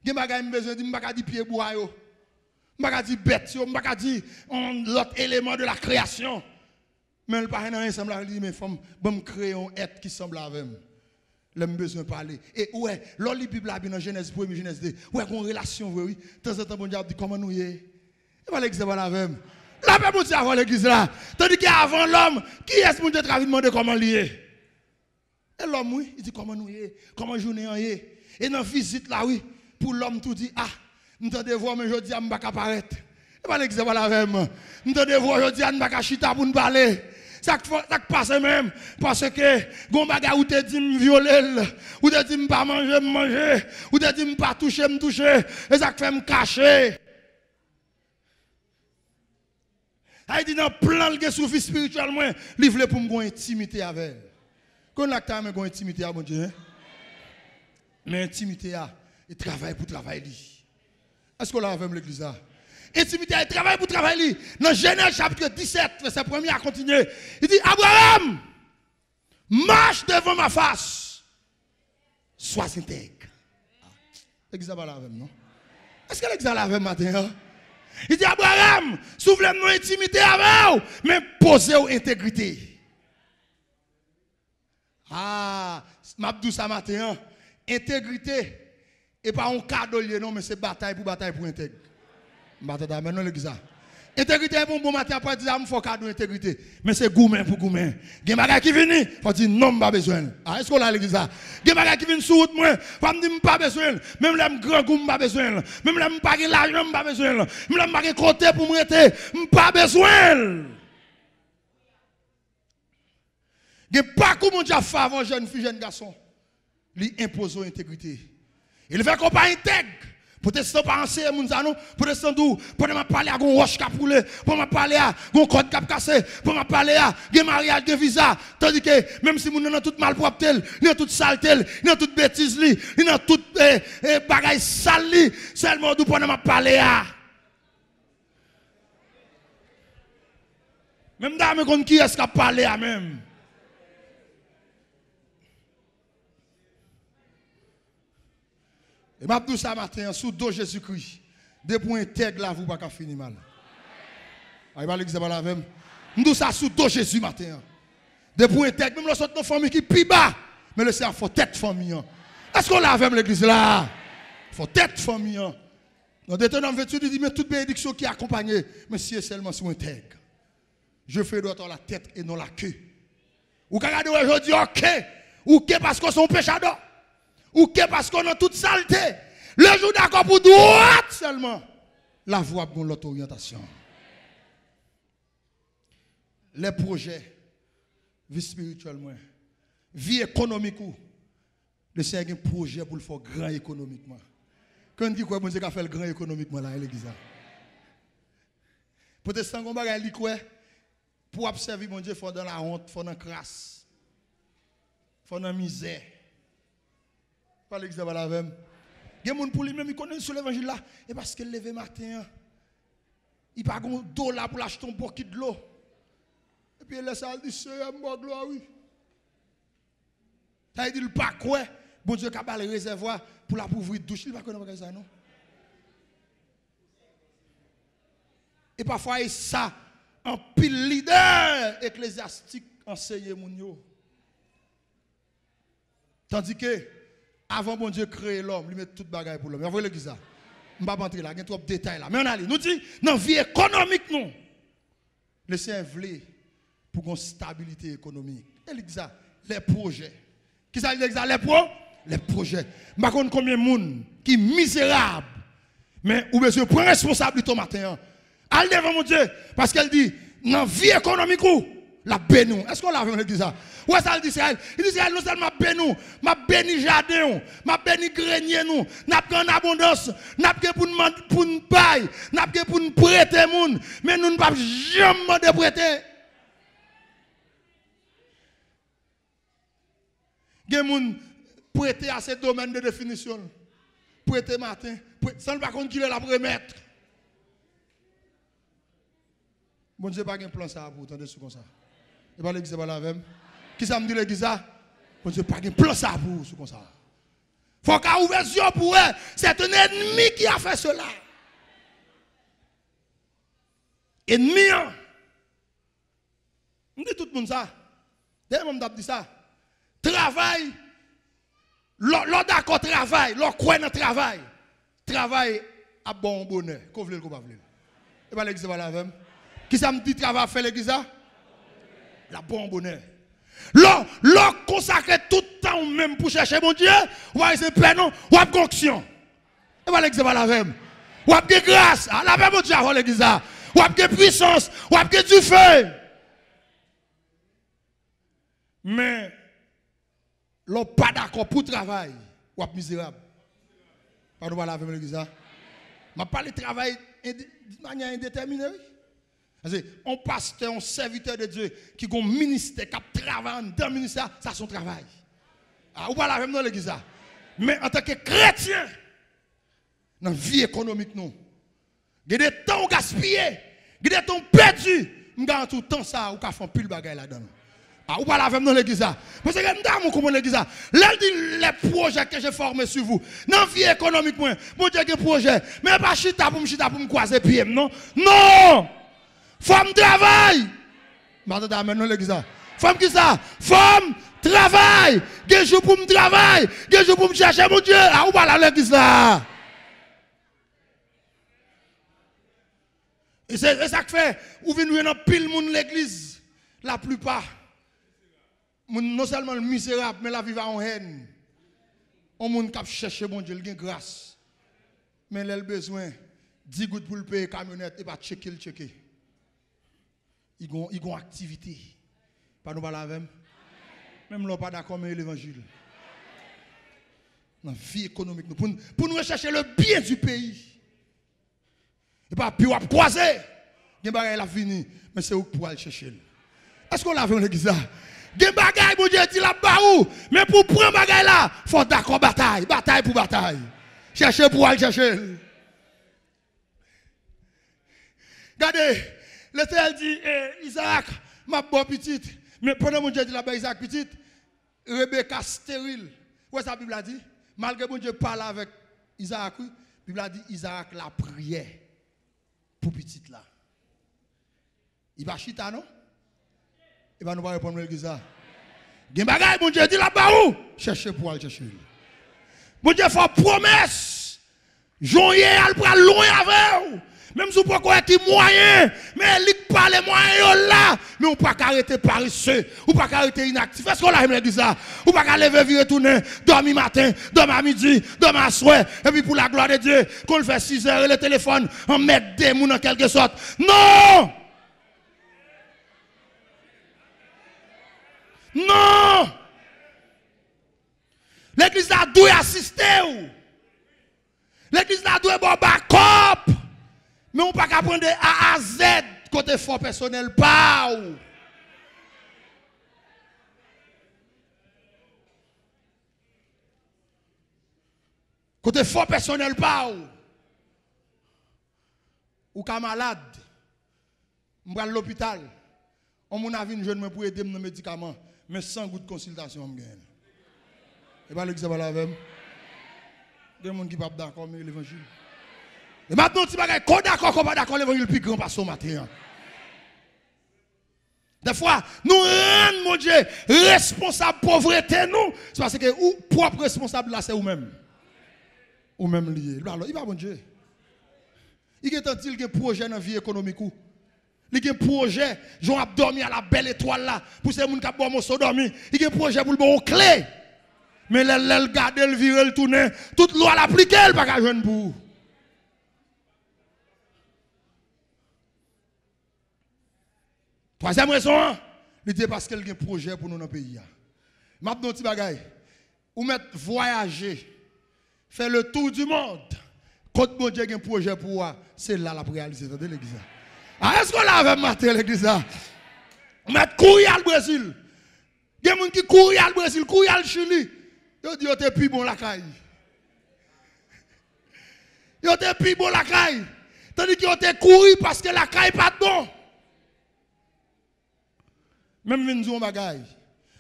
Il y a des bagailles, besoin de me dire pied bois, je ne pas dire bête, je ne pas dire l'autre élément de la création. Mais le parrain n'a semble avec lui, mais il faut me créer un être qui semble avec moi. J'ai besoin de parler. Et ouais, l'on lit la Bible dans Genèse 1, Genèse 2, ouais, qu'on relation, oui. De temps en temps, bon Dieu dit comment nous y est. Et pas l'église avec moi. La paix, bon Dieu, avant l'église là. Tandis qu'avant l'homme, qui est-ce que Dieu a demandé comment lier? Et l'homme, oui, il dit comment nous y est, comment journée en y est. Et dans la visite là, oui, pour l'homme, tout dit, ah, nous devons voir, mais je dis, je ne vais pas apparaître. Et pas l'église avec moi. Nous devons voir, je dis, je ne vais pas chita pour nous parler. Ça passe même, parce que, gon baga ou te dit me violer, ou te dit me pas manger, ou te dit me pas toucher, et ça fait me cacher. Il dit dans plan de souffle spirituel, il veut pour me avoir intimité avec elle. Quand on a une intimité avec mon Dieu, mais intimité, il travaille pour travailler. Est-ce qu'on l'a avec l'église là? Intimité, il travaille pour travailler. Dans Genèse chapitre 17, verset 1er à continuer. Il dit, Abraham, marche devant ma face. sois intègre. L'église pas la même, non? Est-ce que l'église la même matin? Il dit Abraham, soufflez-nous intimité avec vous, mais posez-vous intégrité. Ah, m'abdou ça matin, intégrité, et pas un cadeau, non, mais c'est bataille pour intègre. Bataille maintenant l'église. Intégrité est bon matin, après dire, il faut cadeau intégrité. Mais c'est gourmet pour gourmet. Il y a des bagages qui viennent, il faut dire non, pas besoin. Ah, est-ce qu'on a l'église là? Il y a des bagages qui viennent sur route, moi, il faut me dire pas besoin. Même les grands goûts, pas besoin. Même les pas l'argent, pas besoin. Même les pas côté pour me rester, pas besoin. Il n'y a pas comment dire faveur jeune fille, jeune garçon. Il impose l'intégrité. Il veut qu'on pas intègre. Protestant pas enseigner moun ça non, protestant dou, pour me parler à un roche qui a poulé, pour me parler à un code qui a cassé, pour me parler à un mariage de visa, tandis que même si moun nan tout malpropre, nan tout saleté, nan toute bêtise li, nan tout bagaille sale li, seulement dou pour me parler à. Même dame kon qui est-ce qu'a parlé à même. Et m'a dit ça matin, sous dos Jésus-Christ, depuis un intègre là, vous pas finir mal. Il va l'exemple là même. Nous ça sous dos Jésus matin. Depuis un intègre, même notre famille qui pi bas, mais le Seigneur faut tête famille. Est-ce qu'on l'a avec l'église là? Faut tête famille. Dans Deutéronome 28, il dit mais toute bénédiction qui accompagne, mais si seulement sur intègre. Je fais d'autres la tête et non la queue. Ou regardez aujourd'hui, ok, ou que parce qu'on sont péchadors. Ou que parce qu'on a toute saleté. Le jour d'accord pour droite seulement. La voie pour l'autre orientation. Les projets, vie spirituelle, vie économique, le Seigneur a un projet pour le faire grand économiquement. Quand on dit quoi, mon Dieu a fait le grand économiquement là, l'église. Protestant, on va dire quoi? Pour observer mon Dieu, il faut dans la honte, il faut dans la crasse, il faut dans la misère. Pas l'exemple là même. Il y a des gens pour lui-même, ils connaissent sur l'évangile là. Et parce qu'il levé matin, il n'a pas de $1 pour acheter un bouquet de l'eau. Et puis il laisse ça, il dit, Seigneur, moi, gloire, oui. Ça dit, il pas quoi. Bon Dieu, qui a le réservoir pour la pauvreté douche, il ne va pas connaître ça, non? Et parfois, il ça, un pile leader ecclésiastique enseigné mon yo. Tandis que, avant bon Dieu créer l'homme, il met toute bagaille pour l'homme. Vous voyez ça? Je ne vais pas entrer là, il y a trop de détails là. Mais on a dit, nous dit, dans la vie économique, non. Le Seigneur veut pour une stabilité économique. Il dit ça, les projets. Qui ça dit ça? Les projets. Je ne sais pas combien de monde qui est misérable. Mais ou monsieur prend responsabilité au matin. Allez devant mon Dieu. Parce qu'elle dit, dans la vie économique, la bénou. Est-ce qu'on l'a vu, dit ça? Ouais, ça dit Israël. Il dit Israël, nous seulement bénou, ma béni jardin, ma béni grenier nous, n'a pas en abondance, n'a pas pour nous payer, n'a pas pour nous prêter moun, mais nous ne pouvons jamais de prêter. Gen moun prêter à ces domaines de définition. Prêter matin, sans ne pas compte qu'il est là pour remettre. Bon Dieu pas un plan ça pour attendre sur comme ça. Et pas l'église pas la même. Qui ça me dit l'église ça? Bon Dieu pas un plan ça pour sur comme ça. Faut qu'on ouvre les yeux pour eux. C'est un ennemi qui a fait cela. Ennemi. On dit tout le monde ça. D'ailleurs, on dit ça. Travail. L'on d'accord travail. L'on croit dans le travail. Travail à bon bonheur. Qu'on veut qu'on pas veut. Et pas l'église pas la même. Qui ça me dit travail faire l'église ça? La bon bonheur. L'on consacre tout le temps même pour chercher mon Dieu. Ou à essayer de non, ou à conction. Et pas l'église pas la même. Ou à de grâce. La même mon Dieu à l'église ça. Ou à de puissance. Ou à de du feu. Mais l'on pas d'accord pour travail. Ou à misérable. Pas nous parler avec l'église ça. Je parle de travail de manière indéterminée. Un pasteur, un serviteur de Dieu qui a un ministère, qui travaille dans le ministère, ça c'est son travail. Ou pas la même dans l'église. Mais en tant que chrétien, dans la vie économique, nous, il y a des temps gaspillés, il y a des temps perdus, il y a tout le temps ça, ou qu'on fait pile bagaille là-dedans. Ah, ou pas la même dans l'église. Parce que nous comment l'église. Là, dit les projets que j'ai formés sur vous. Dans la vie économique, moi, mon Dieu, des projets. Mais pas chita pour me croiser pied, non? Non! Femme travail! Maintenant, dans l'église. Femme qui ça? Femme travail! Des jours pour me travailler, des jours pour me chercher, mon Dieu. Ah, ou pas la l'église là? Et c'est ça que fait, ou venez dans pile monde l'église, la plupart. Non seulement misérable, mais la vie va en haine. On monde qui cherche bon Dieu, il a grâce. Mais il a besoin 10 gouttes pour le payer camionnette et pas checker le checker. Ils ont activité. Pas nous parler avec. Même là pas d'accord avec l'évangile. Dans la vie économique, pour nous rechercher le bien du pays. Et pas puis on croiser. Il y a la fini, mais c'est où pour aller chercher. Est-ce qu'on l'a vu l'église? Gen bagay bon Dieu dit la baou, mais pour prendre bagay là, faut d'accord bataille pour bataille. Chercher pour aller chercher. Regardez, l'Éternel dit Isaac, ma bonne petite, mais pendant mon Dieu dit là-bas Isaac petite, Rebecca stérile. Ouais ça Bible a dit, malgré mon Dieu parle avec Isaac, la Bible a dit Isaac la prière pour petite là. Il va chita non? Il va nous répondre l'église ça. Gen bagay mon Dieu dit là-bas où? Cherchez pour aller chercher. Mon Dieu fait promesse. Joye al pral loin avec vous. Même si vous pouvez croire qu'il moyen, mais il pas les moyens là, mais on peut pas arrêter paresseux, ou pas arrêter inactif. Est-ce qu'on l'a l'église ça? Ou pas lever virer retourner, dormir matin, dormir à midi, dormir à soir, et puis pour la gloire de Dieu, qu'on le fait 6 heures et le téléphone, on met des mouns en quelque sorte. Non! Non! L'église a dû assister. L'église a dû avoir backup. Mais on ne peut pas prendre A à Z côté fort personnel. Pas. Côté fort personnel. Pas. Ou quand malade. Je vais à l'hôpital. On m'a vu une jeune pour aider dans médicaments. Mais sans goût de consultation, on gagne. Et pas l'exemple là même. Des gens qui ne sont pas d'accord avec l'évangile. Et maintenant, tu vas dire qu'on d'accord, qu'on pas d'accord, l'évangile plus grand par ce matin. Des fois, nous rendons, mon Dieu, responsable pauvreté, nous. C'est parce que ou propre responsable là, c'est vous-même. Ou même lié. Alors, il va, mon Dieu. Il y a un projet dans la vie économique. Il y a un projet, j'en ai dormi à la belle étoile là, pour ces gens qui ont bon dormi. Il y a un projet pour le bon clé. Mais le garder, le virer, le tourner, toute loi l'appliquer, elle pas qu'à jeune pour. Troisième raison, c'est parce qu'il y a un projet pour nous dans le pays. Maintenant, petit bagay, ou mettre voyager, faire le tour du monde. Quand mon Dieu a un projet pour moi, c'est là la réalisation de l'église. Ah, est-ce qu'on l'a maté l'église là? Mettre courir au Brésil. Il y a des gens qui courent au Brésil, courent au Chili. Ils disent que c'est plus bon la caille. Ils ont plus bon la caille. Tandis qu'ils ont couru parce que la caille n'est pas bon. Même si nous avons bagaille.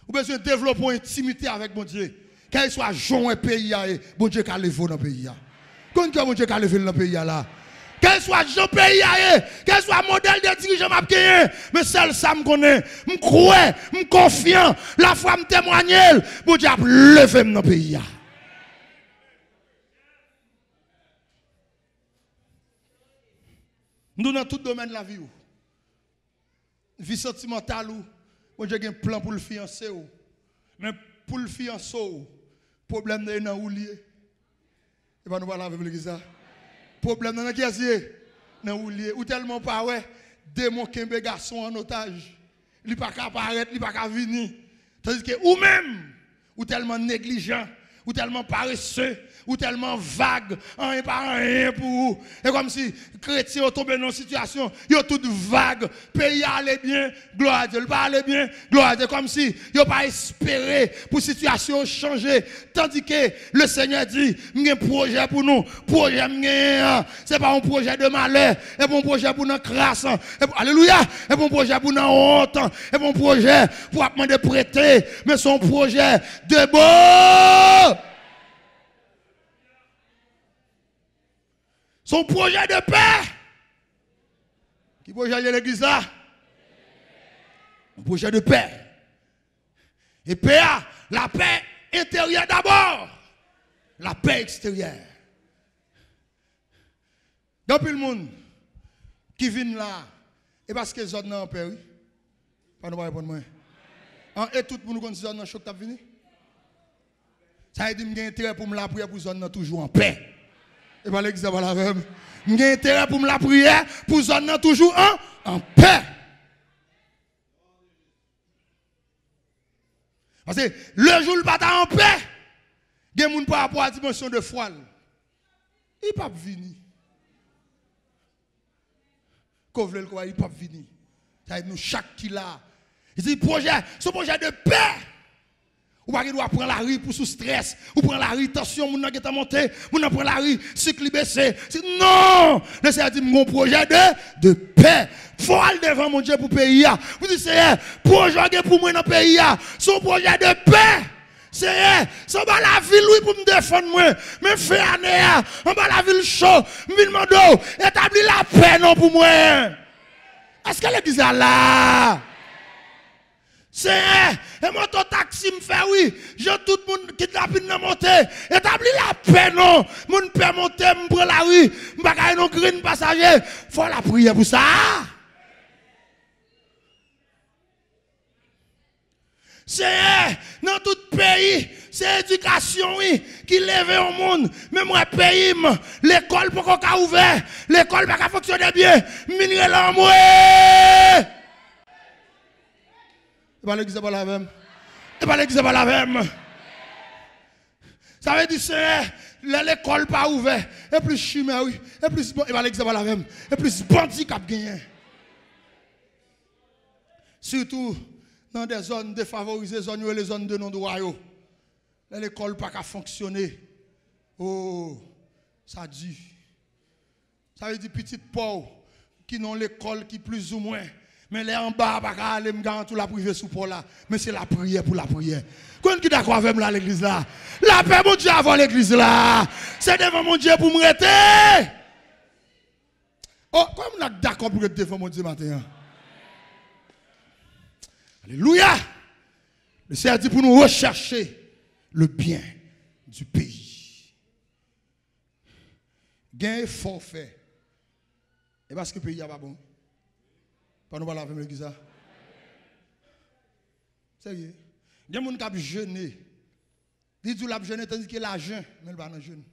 Ou besoin de développer une intimité avec mon Dieu. Qu'il soit joint pays, bon Dieu qui a levé dans le pays. Quand bon Dieu qui a levé dans le pays là. Qu'elle soit Jean pays, qu'elle soit modèle de dirigeant m'a gagné, mais celle ça me connaît, me croit, me confiant, la foi me témoigne, bon Dieu a levé dans le pays. Nous dans tout domaine de la vie. Vie sentimentale, bon Dieu a un plan pour le fiancé, mais pour le fiancé, problème de dans ou lié. Et pas nous parler avec l'église. Problème dans qui est ou tellement pas ouais démon kembe garçon en otage il pas qu'à apparaître il pas qu'à venir tandis que ou même ou tellement négligent ou tellement paresseux, ou tellement vague, rien pas rien pour vous. Et comme si les chrétiens ont tombé dans une situation, ils ont tout vague, pays allait bien, gloire à Dieu, le pas allait bien, gloire à Dieu, comme si ils n'ont pas espéré pour la situation changer. Tandis que le Seigneur dit, il y a un projet pour nous, projet, ce n'est pas un projet de malheur, c'est pas un projet pour nous crasse, alléluia, c'est pas un projet pour nous honte, c'est pas un projet pour apprendre de prêter, mais c'est un projet de beau. Son projet de paix. Qui projet de l'église là? Un projet de paix. Et paix, la paix intérieure d'abord. La paix extérieure. Depuis le monde qui vient là, et parce que les autres n'ont pas paix, pas nous répondre moi. Et tout le monde qui ont choc t'a venu. Ça veut dire que j'ai intérêt pour me la prière pour les toujours en paix. Et par l'exemple la même. J'ai intérêt pour me la prière pour zone toujours en paix. Parce que le jour où pas en paix, il y a des gens par rapport à la dimension de foi. Il ne peut pas venir. Quand vous voulez le croire, il ne peut pas venir. Ça veut dire nous chaque qui là. Il dit ce projet de paix. Ou pas qu'il doit prendre la rue pour sous stress, ou prendre la rue tension, moun nan qui est monté, moun nan prend la rue cycle baissé. Non, le Seigneur dit mon projet de paix. Faut aller devant mon Dieu pour pays. Vous dites Seigneur, projet pour moi dans pays, son projet de paix. Seigneur, c'est pas la ville oui pour me défendre moi, mais fait année, on va la ville chaud, ville mando, établir la paix non pour moi. Est-ce que l'église est là? C'est et mon taxi me fait oui, j'ai tout le monde qui rapide dans monter, établir la paix non, mon peut monter, me prend la rue, me pas non green passager, faut la prière pour ça. C'est dans tout pays, c'est éducation oui qui lève au monde, même moi pays, l'école pour qu'on ouvert, l'école pas fonctionner bien, minere l'amour. Et pas l'église pas la même. Et pas l'église pas la même. Ça veut dire c'est l'école pas ouverte. Et plus chimé oui. Et plus bon. Et pas l'église pas la même. Et plus bandit qui a gagné. Surtout dans des zones défavorisées, les zones de non-droit. L'école pas qu'à fonctionner. Oh, ça dit. Ça veut dire petit pauvre qui n'ont l'école qui plus ou moins. Mais les en bas, pas aller me garantir la prière sous Paul là. Mais c'est la prière pour la prière. Quand qui d'accord avec moi l'église là? La paix mon Dieu avant l'église là. C'est devant mon Dieu pour me rester. Oh, comme on est d'accord pour être devant mon Dieu matin. Alléluia. Le Seigneur dit pour nous rechercher le bien du pays. Gain forfait. Et parce que le pays n'est pas bon. Pas nous parler avec l'église. Sérieux. Il y a des gens qui ont jeûné. Ils disent qu'ils ont jeûné tandis qu'il a jeûné, mais il n'est pas dans jeûne.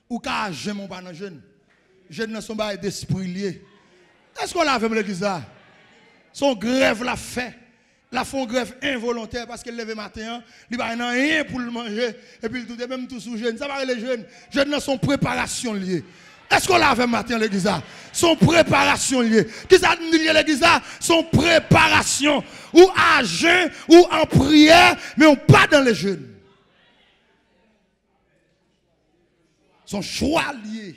Ou qu'il a jeûné, mais il n'est pas dans jeûne. Jeûne ne sont pas d'esprit lié. Est-ce qu'on l'a avec l'église? Son grève l'a fait. La font grève involontaire parce qu'elle lève matin, il n'y a rien pour le manger. Et puis il même tout sous jeûne. Ça va les jeunes. Jeunes sont préparation liée. Est-ce qu'on l'a avec matin l'église? Son préparation liée. Qu'est-ce que ça dit l'église? Son préparation. Ou à jeûne, ou en prière, mais on pas dans les jeûnes. Son choix lié.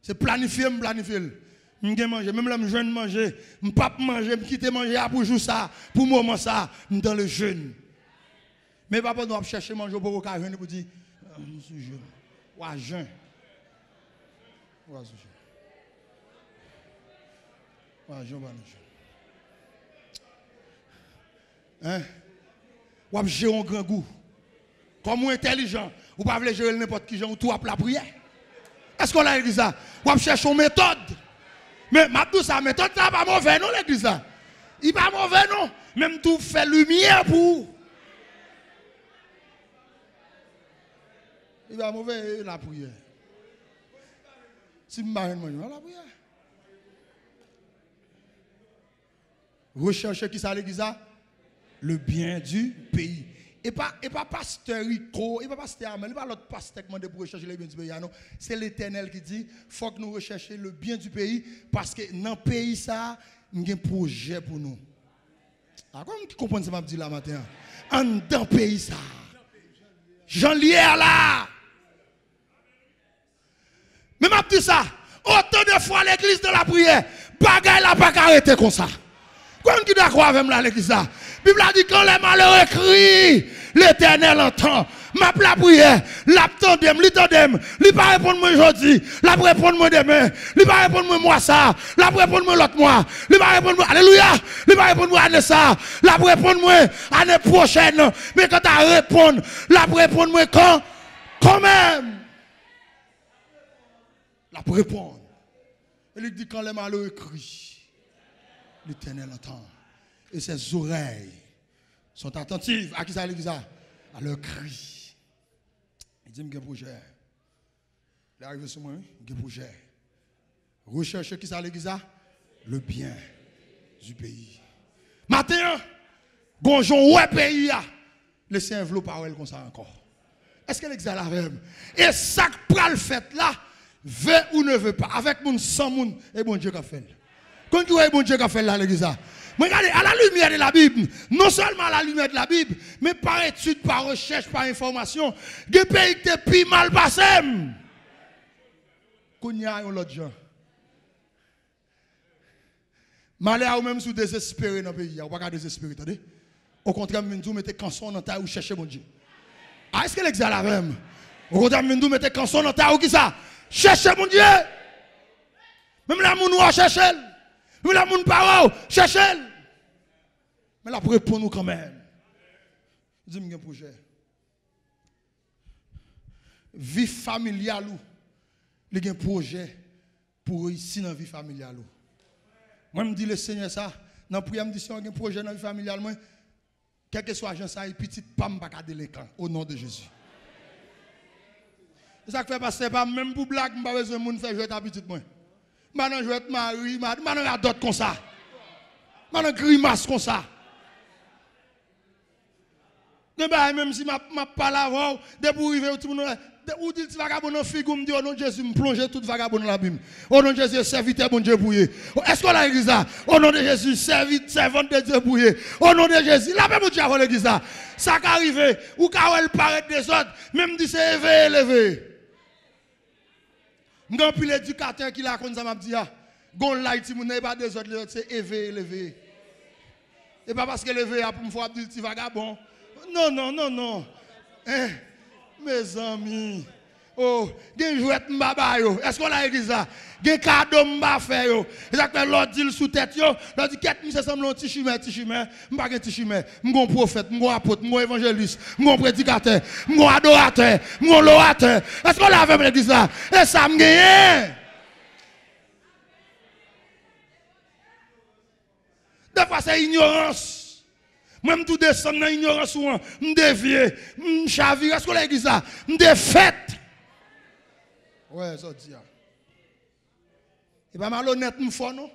C'est planifié, planifié. Je manger, même là, je jeûne manger, je ne pas manger, je quitte manger pour jour ça, pour moment ça, dans le jeûne. Mais papa doit chercher manger pour vous jeûner pour dire, je suis jeûne. Ou jeûne. Hein? Ou à gérer un grand goût. Comme intelligent, ou pas voulez gérer n'importe qui, ou tout à la prière. Est-ce qu'on a dit ça? Ou à chercher une méthode. Mais ma douce, sa méthode, ça pas mauvais, non, l'église là. Il pas mauvais, non. Même tout fait lumière pour. Il va mauvais la prière. Si je ne la prière. Recherchez qui ça l'église? Le bien du pays. Et pas pasteur Rico, et pas pasteur Amel, et pas l'autre pasteur qui m'a demandé pour rechercher le bien du pays. Non, c'est l'Éternel qui dit, il faut que nous recherchions le bien du pays, parce que dans le pays, ça, il y a un projet pour nous. Alors, comment tu comprends ce que je dis là matin? En dans le pays, ça. Jean-Lier là. Mais je dis ça, autant de fois l'église de la prière, bagaille la pas arrêter comme ça. Comment tu dois croire avec moi l'église là? La Bible a dit quand les malheureux crient, l'Éternel entend. Ma la prière, l'attendem, l'attendem, il pas répondre moi aujourd'hui, la répondre moi demain, il pas répondre moi ça, la répondre moi l'autre mois, il pas répondre moi alléluia, il pas répondre moi année ça, la répondre moi année prochaine, mais quand tu répondre, la répondre moi quand même. La répondre. Il dit quand les malheureux crient, l'Éternel entend. Et ses oreilles sont attentives à qui ça l'église à leur cri. Il dit, il y a un projet. Il est arrivé sur moi, il y a un projet. Recherchez qui ça l'église à le bien du pays. Matin, gonjon ouais pays à laissez un vlot parole comme ça encore. Est-ce que l'église a la même? Et ça que pral fait là, veut ou ne veut pas, avec mon sans moun, et bon Dieu qu'a fait. Quand tu vois bon Dieu qu'a fait là l'église à regardez, à la lumière de la Bible, non seulement à la lumière de la Bible, mais par étude, par recherche, par information, des pays qui étaient plus mal passés. Qu'on y a l'autre gens. Malheur ou même sous désespéré dans le pays, on ne va pas désespérer, attendez. Au contraire, nous mettez canson dans ta ou chercher mon Dieu. Ah, est-ce que l'exemple la même? Au contraire, nous mettez canson dans ta ou qui ça? Cherchez mon Dieu. Même la moun ou chercher. Même la moun parole, cherchez. Mais la répond nous quand même. Dis-moi un projet. Vie familiale ou il y a un projet pour réussir dans la vie familiale. Moi, je me dis le Seigneur ça, dans la prière, je me dis si on a un projet dans la vie familiale, quel que soit l'agent, ça, et petit pam, pas garder l'écran, au nom de Jésus. C'est ça que fait passer pas même pour blague, je n'ai pas besoin de faire jouer ta petite moi. Maintenant, je vais être marié, maintenant, il y a d'autres comme ça. Maintenant, grimace comme ça. Même si je parle avant, dès pour arriver, tout le monde ou dit vagabond dans figure, me dit au nom de Jésus, me plonger tout vagabond dans la Bible. Au nom de Jésus, serviteur bon Dieu pour y. Est-ce qu'on a l'église ça? Au nom de Jésus, servante de Dieu pour y. Au nom de Jésus, la même Dieu avant l'église ça. Ça qui arrive, ou quand elle paraît des autres, même dit c'est élevé. M'gon pile éducateur qui la comme ça m'a dit gon light si mon n'est pas des autres c'est élevé. Et pas parce que levé pour me faire dire petit vagabond. Non. Mes amis. Oh, gen jouet m'baba yo. Est-ce qu'on a écrit ça? Gen cadeau m'ba fait yo. Et ça fait l'autre dit sous tête yo, l'autre dit 4000 semble un petit chemin, m'pa gen petit chemin. M'gon prophète, m'gon apôtre, m'gon évangéliste, m'gon prédicateur, m'gon adorateur, m'gon lorateur. Est-ce qu'on a fait l'église là? Et ça m'gagne. Des fois c'est ignorance. Moi, je descends dans l'ignorance, je me dévie, je chavire. Est-ce que l'église a? Je me défaite. Ouais, ça dit. Et pas malhonnête, je me fais, non?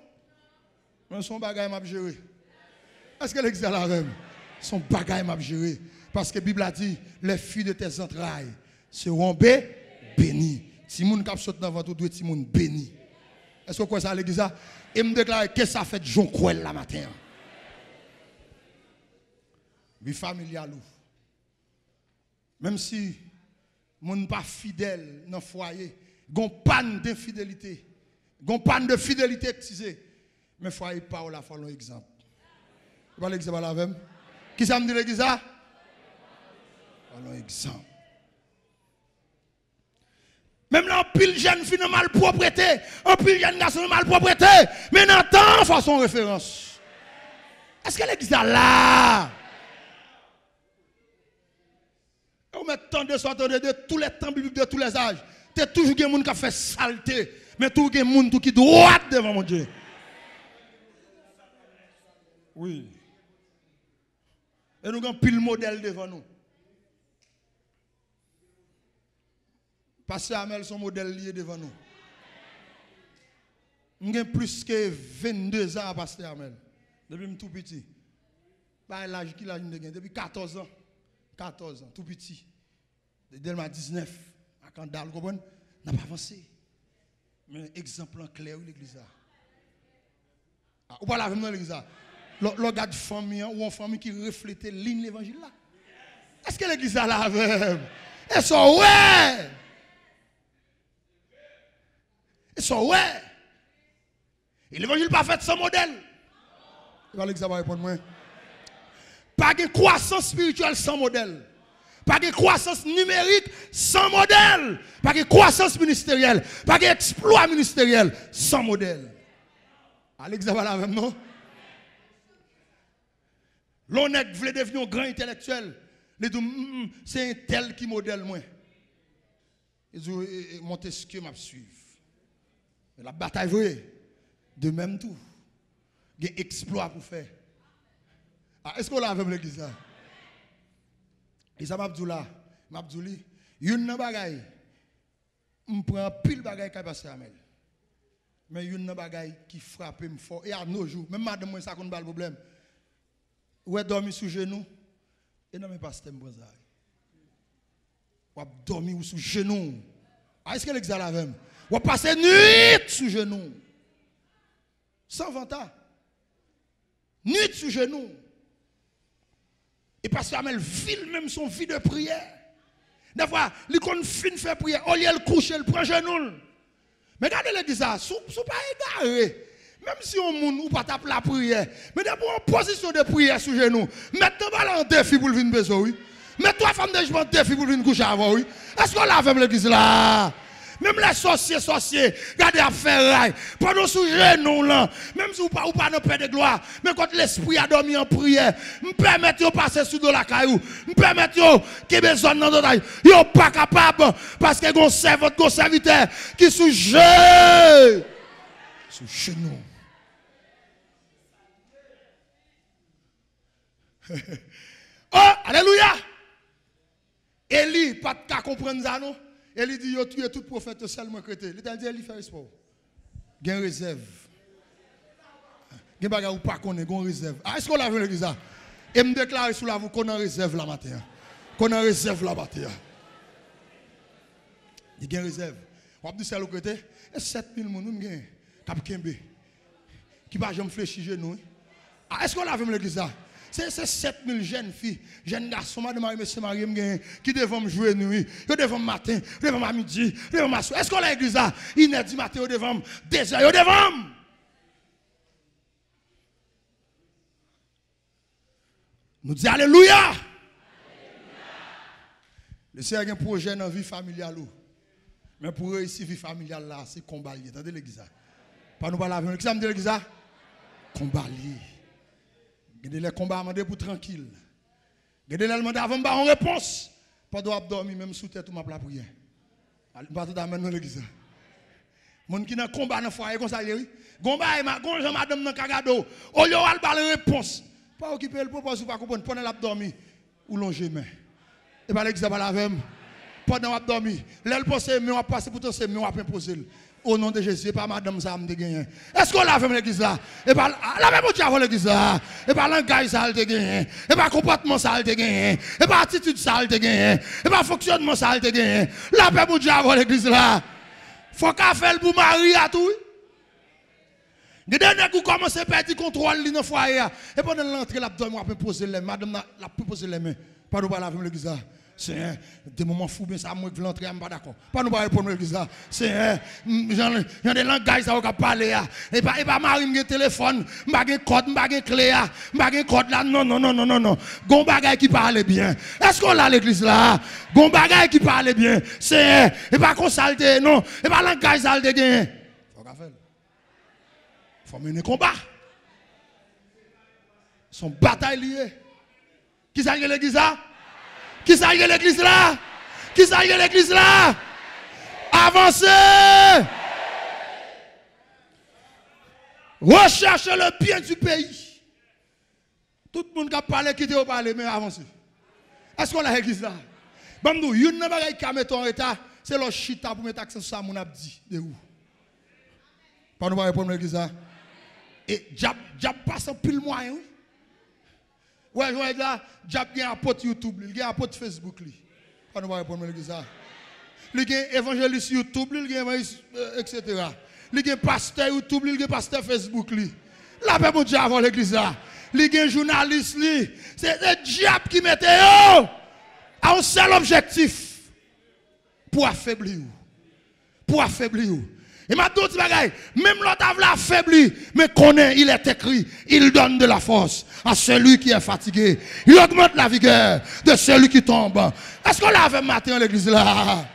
Mais son bagage m'a géré. Est-ce que l'église a la même? Son bagage m'a géré. Parce que la Bible a dit, les filles de tes entrailles seront bénies. Si moun kap saute dans votre doigt, si moun béni. Est-ce que vous croyez ça l'église a? Et me déclare que ça fait Jean Cruel la matin. Vie familiale. Même si mon pas fidèle dans le foyer, gon panne d'infidélité, gon panne de fidélité excusez, mais foyer pas la faut un exemple. Pas l'exemple la même. Qui ça me dit l'église ça? Un exemple. Même là, un pile jeune fille de malpropreté, un pile jeune garçon de malpropreté, mais dans temps façon référence. Est-ce que l'église là? On met tant de sortes de tous les temps bibliques de tous les âges. Tu es toujours des gens qui fait saleté, mais toujours des gens qui droit devant mon Dieu. Oui. Et nous avons pile modèle devant nous. Pasteur Amel, son modèle lié devant nous. Nous avons plus que 22 ans à Pasteur Amel. Depuis tout petit. L'âge qu'il a depuis 14 ans. 14 ans, tout petit. Dès le 19, à Candal, vous comprenez? On n'a pas avancé. Mais exemple en clair, l'église. Ou pas la même dans l'église. Le gars de famille ou une famille qui reflète ligne l'évangile là. Est-ce que l'église a la même? Et ça, ouais! Et ça, ouais! Et l'évangile pas fait sans modèle. Il va l'examen répondre moi. Pas de croissance spirituelle sans modèle. Pas de croissance numérique sans modèle. Pas de croissance ministérielle. Pas d'exploit ministériel sans modèle. À l'examen la même, non? L'honnête voulait devenir un grand intellectuel. C'est un tel qui modèle moi. Il dit, Montesquieu m'a suivi. La bataille vraie. De même tout. Il y a un exploit pour faire. Est-ce qu'on l'a avec l'église là? Et ça m'a dit là, il y a une bagaille. Je prends pile bagaille qui passe à Amel. Mais il y a une bagaille qui frappe me fort. Et à nos jours, même madame, moi, ça compte pas le problème. Ou est dormi sous genou? Et non, mais pas ce thème. Ou est dormi sous genou? Est-ce que l'examen la même? Ou est passé nuit sous genou? Sans vanta. Nuit sous genou. Et parce qu'Amel vit même son vie de prière. Des fois, il qu'on fin faire prière, au lieu de coucher, il prend genou. Mais regardez l'église, sous pas égaré. Même si on moun ou pas tape la prière, mais d'abord en position de prière sous genou. Maintenant, voilà un défi pour venir besoin, oui. Mais toi, femme de jugement, défi pour venir coucher avant, oui. Est-ce qu'on l'a fait l'église là? Même les sorciers, regardez à faire rail. Pendant sous genou là, même si vous pas dans paix de gloire, mais quand l'esprit a dormi en prière, me permettre de passer sous de la caillou, me permettre que besoin dans d'autres, yo pas capable parce que gon servant, gon serviteur qui sous genou. Oh, alléluia. Eli pas de comprendre ça non. Eli dit yo tuer tout prophète seulement chrétien. Il dit Eli fait sport. Gain réserve. Gain bagarre ou pas connaît gon réserve. Est-ce qu'on l'a vu l'église ça? Et me déclarer sous la vous qu'on en réserve la matin. Qu'on en réserve la matin. Il gain réserve. On dit ça le côté et 7000 moun gain cap kembe. Qui va jamais fléchir genou. Est-ce qu'on l'a vu l'église ça? C'est 7000 jeunes filles, jeunes garçons, madame Marie, monsieur Marie, qui devront jouer nuit, ils devront matin, ils devront midi, ils devront soir. Est-ce qu'on a l'église là? Il est du matin, ils devront déjà, ils devront. Nous disons alléluia. Le Seigneur a un projet dans la vie familiale. Mais pour réussir la vie familiale là, c'est combat. Attendez l'église là. Pas nous parler avec l'église. Qu'est-ce que l'église là? Combat. Gardez les combats pour tranquille. Gardez les demander avant de réponse. Pas de dormir même sous tête ou ma la prière. Pas tout amène dans l'église. Mon qui dans combat dans foyer comme ça oui. Combat gon madame dans cagado. Au lieu al ba réponse. Pas occuper le propose pas comprendre pendant la dormir ou longer main. Et pas l'église pas la même. Pendant la dormir, l'aile penser mais on va passer pour toi c'est mais on va imposer. Au nom de Jésus, et pas madame ça me gagné. Est-ce qu'on l'a fait l'église là? Et pas la même chose avant l'église là. Et pas langage ça te gagné. Et pas comportement ça te gagné. Et pas attitude ça te gagné. Et pas fonctionnement ça te gagné. La paix pour Dieu avant l'église là. Faut qu'à faire pour Marie à tout. Les derniers qui commencent à perdre contrôle dans le foyer. Et pendant l'entrée, la dame peut poser les mains. Madame la peut poser les mains. Pas nous parler avec l'église là. C'est des moments fous, mais ça, moi, je veux l'entrer, je ne suis pas d'accord. Pas nous parler pour l'église là. C'est j'en des langages, ça va parler. Et pas Marie, mon téléphone, je n'ai pas de code, je n'ai pas de clé, je n'ai pas de code là. Non. Gon bagay qui parle bien. Est-ce qu'on a l'église là? Gon bagay qui parle bien. C'est et pas qu'on salte, non. Et pas langage salte gain. Faut qu'à faire. Faut mener combat. Son bataille liée. Qui ça y l'église là? Qui ça y l'église là? Qui ça y l'église là? Avancez! Recherchez le bien du pays. Tout le monde qui a parlé, qui te parlé, mais avancez. Est-ce qu'on a l'église là? Bamdou, il y a une bagaille qui a mis en état, c'est le chita pour mettre accent sur ça, mon abdi. De où? Pas nous parler pour l'église là. Et Diab passe en pile moyen. Ouais, je vois là, Diable a un pote YouTube, il a un pote Facebook. On ne va répondre à ça. Il y a un évangéliste YouTube, etc. Il y a un pasteur YouTube, il y a un pasteur Facebook. La paix, mon Dieu, avant l'église là. Il y a un journaliste, c'est le diable qui mettait à un seul objectif pour affaiblir. Pour affaiblir. Et maintenant, même l'autre a affaibli, mais connaît, il est écrit, il donne de la force à celui qui est fatigué. Il augmente la vigueur de celui qui tombe. Est-ce qu'on l'a fait matin à l'église là?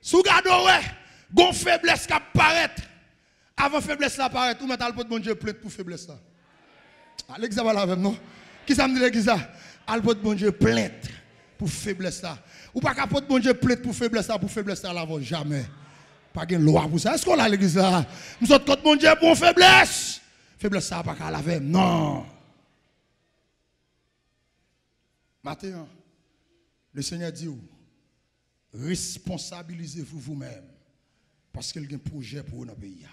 Si vous regardez, bon faiblesse qui apparaît, avant faiblesse là apparaît, tout mettre le bon Dieu plainte pour faiblesse là. L'église va la même, non? Qui ça me dit l'église là? Le bon Dieu plainte pour faiblesse là. Ou pas qu'un bon Dieu plaide pour faiblesse là, l'avons jamais. Pas de loi pour ça. Est-ce qu'on a l'église là? Nous autres, quand bon Dieu pour faiblesse, faiblesse ça, pas qu'à laver. Non. Maintenant, le Seigneur dit, responsabilisez-vous vous-même. Parce qu'il y a un projet pour notre pays.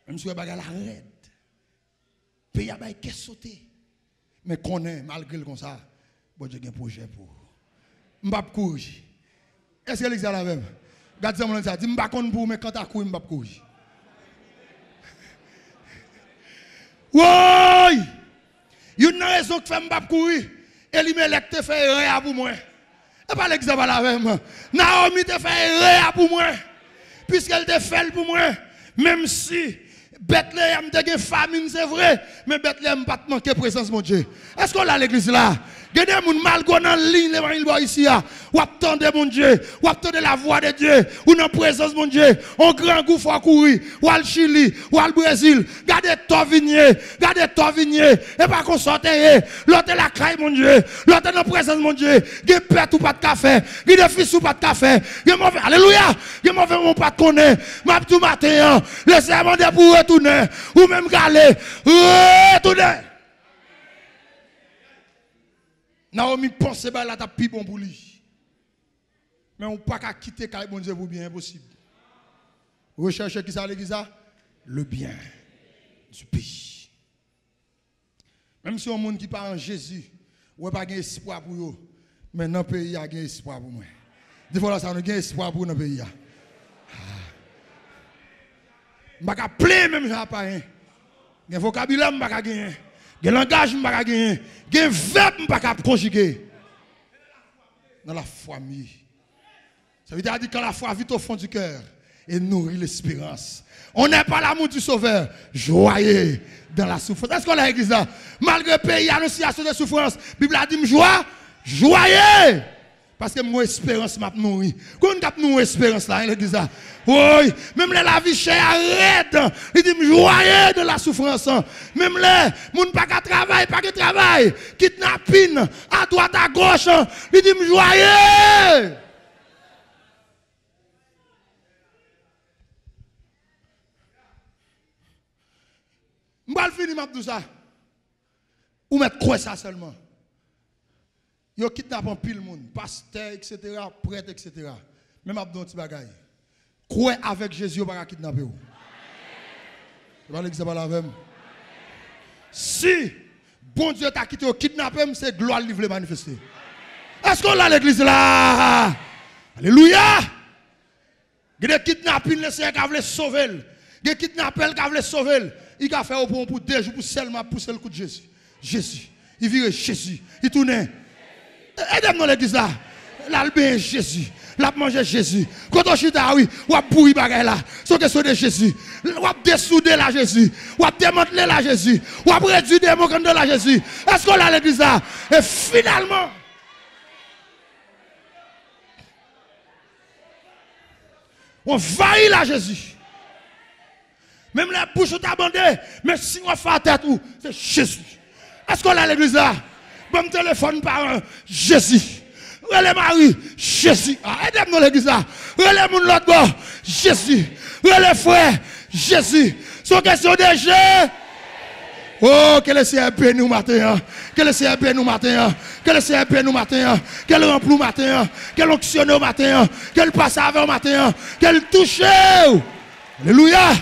Même si vous avez la raide, le pays a qu'à sauter. Mais qu'on est, malgré comme ça, bon Dieu a un projet pour vous. M'bap courir. Est-ce que l'église est la même? Gardez moi ça dit m'pa konn pour mais quand ta courir m'bap courir. Oui! Une raison que fait m'bap courir, Elimelech te fait rien pour moi. Et pas l'église est la même. Naomi te fait rien pour moi. Puisqu'elle te fait pour moi, même si Bethléem te gen famine c'est vrai, mais Bethléem pas manquer présence de mon Dieu. Est-ce qu'on a l'église là? Il y a des gens mal en ligne, les ici, ou attendez mon Dieu, ou attendez la voix de Dieu, ou dans la présence de mon Dieu, on grand goût faut courir, ou al Chili, ou al Brésil, gardez ton vignier, et pas qu'on sorte, l'autre la caille mon Dieu, l'autre dans la présence de mon Dieu, il y a pète ou pas de café, il y a des fils ou pas de café, il y a mauvais, alléluia, il y a mauvais mon pas de connaître, ma tout matin, laissez-moi demander pour retourner, ou même galer, retourner. Naomi pense que la tape bon pour lui. Mais on ne peut pas quitter quand bon Dieu pour bien, impossible. Recherchez qui ça l'église? Le bien du pays. Même si on monde qui parle en Jésus, on n'a pas espoir pour eux. Mais dans le pays, il y a un espoir pour moi. Des fois, ça n'a pas espoir pour le pays. Je ne peux pas plaire même, je n'ai pas rien. Il y a un vocabulaire, je ne peux pas gagner. Il y a un langage, je ne peux pas gagner. Il y a un verbe, je ne peux pas conjuguer. Dans la foi, ça veut dire que quand la foi vit au fond du cœur et nourrit l'espérance, on n'est pas l'amour du Sauveur, joyeux dans la souffrance. Est-ce qu'on a écrit ça? Malgré le pays, annonciation de souffrance, la Bible a dit joyeux. Parce que mon espérance m'a nourri. Quand on a une espérance là, il dit ça. Oui, même la vie chère arrête. Il dit joyeux de la souffrance. Même les moun pas qu'à travail, kidnapping à droite à gauche. Il dit joyeux. M'bal fini m'a tout ça. Ou mettre quoi ça seulement. Yo kidnappe en pile monde, pasteur, etc., prêtre, etc. Même abdon ti bagay. Quoi avec Jésus, pas kidnapper ou. Pas l'exemple la même. Si bon Dieu t'a quitté au kidnapper, c'est gloire livre manifester. Est-ce qu'on a l'église là? Alléluia! Il y a des kidnappings, le Seigneur qui veut sauver. Il y a des kidnappings qui veut sauver. Il a fait au bon pour 2 jours pour seulement pousser le coup de Jésus. Jésus. Il vire Jésus. Il tourne. Aidez-moi dans l'église là. L'albin Jésus. L'a manger Jésus. Quand on chita, oui, ou a pourri bagay là. C'est question de Jésus. Ou a dessouder la Jésus. Ou a démanteler la Jésus. Ou a réduire des mots de la Jésus. Est-ce qu'on a l'église là? Et finalement, on vaille la Jésus. Même la bouche est abandonnée. Mais si on fait tête, c'est Jésus. Est-ce qu'on a l'église là? Bon téléphone par un Jésus. Relais Marie, Jésus. Aidez-moi l'église là. Relais mon l'autre bord, Jésus. Relais frère, Jésus. C'est question de Jésus. Oh, que le Seigneur bénisse nous matin. Que le Seigneur bénisse nous matin. Que le Seigneur bénisse nous matin. Qu'elle remplit matin. Qu'elle onctionne au matin. Qu'elle passe avant matin. Qu'elle touche. Alléluia.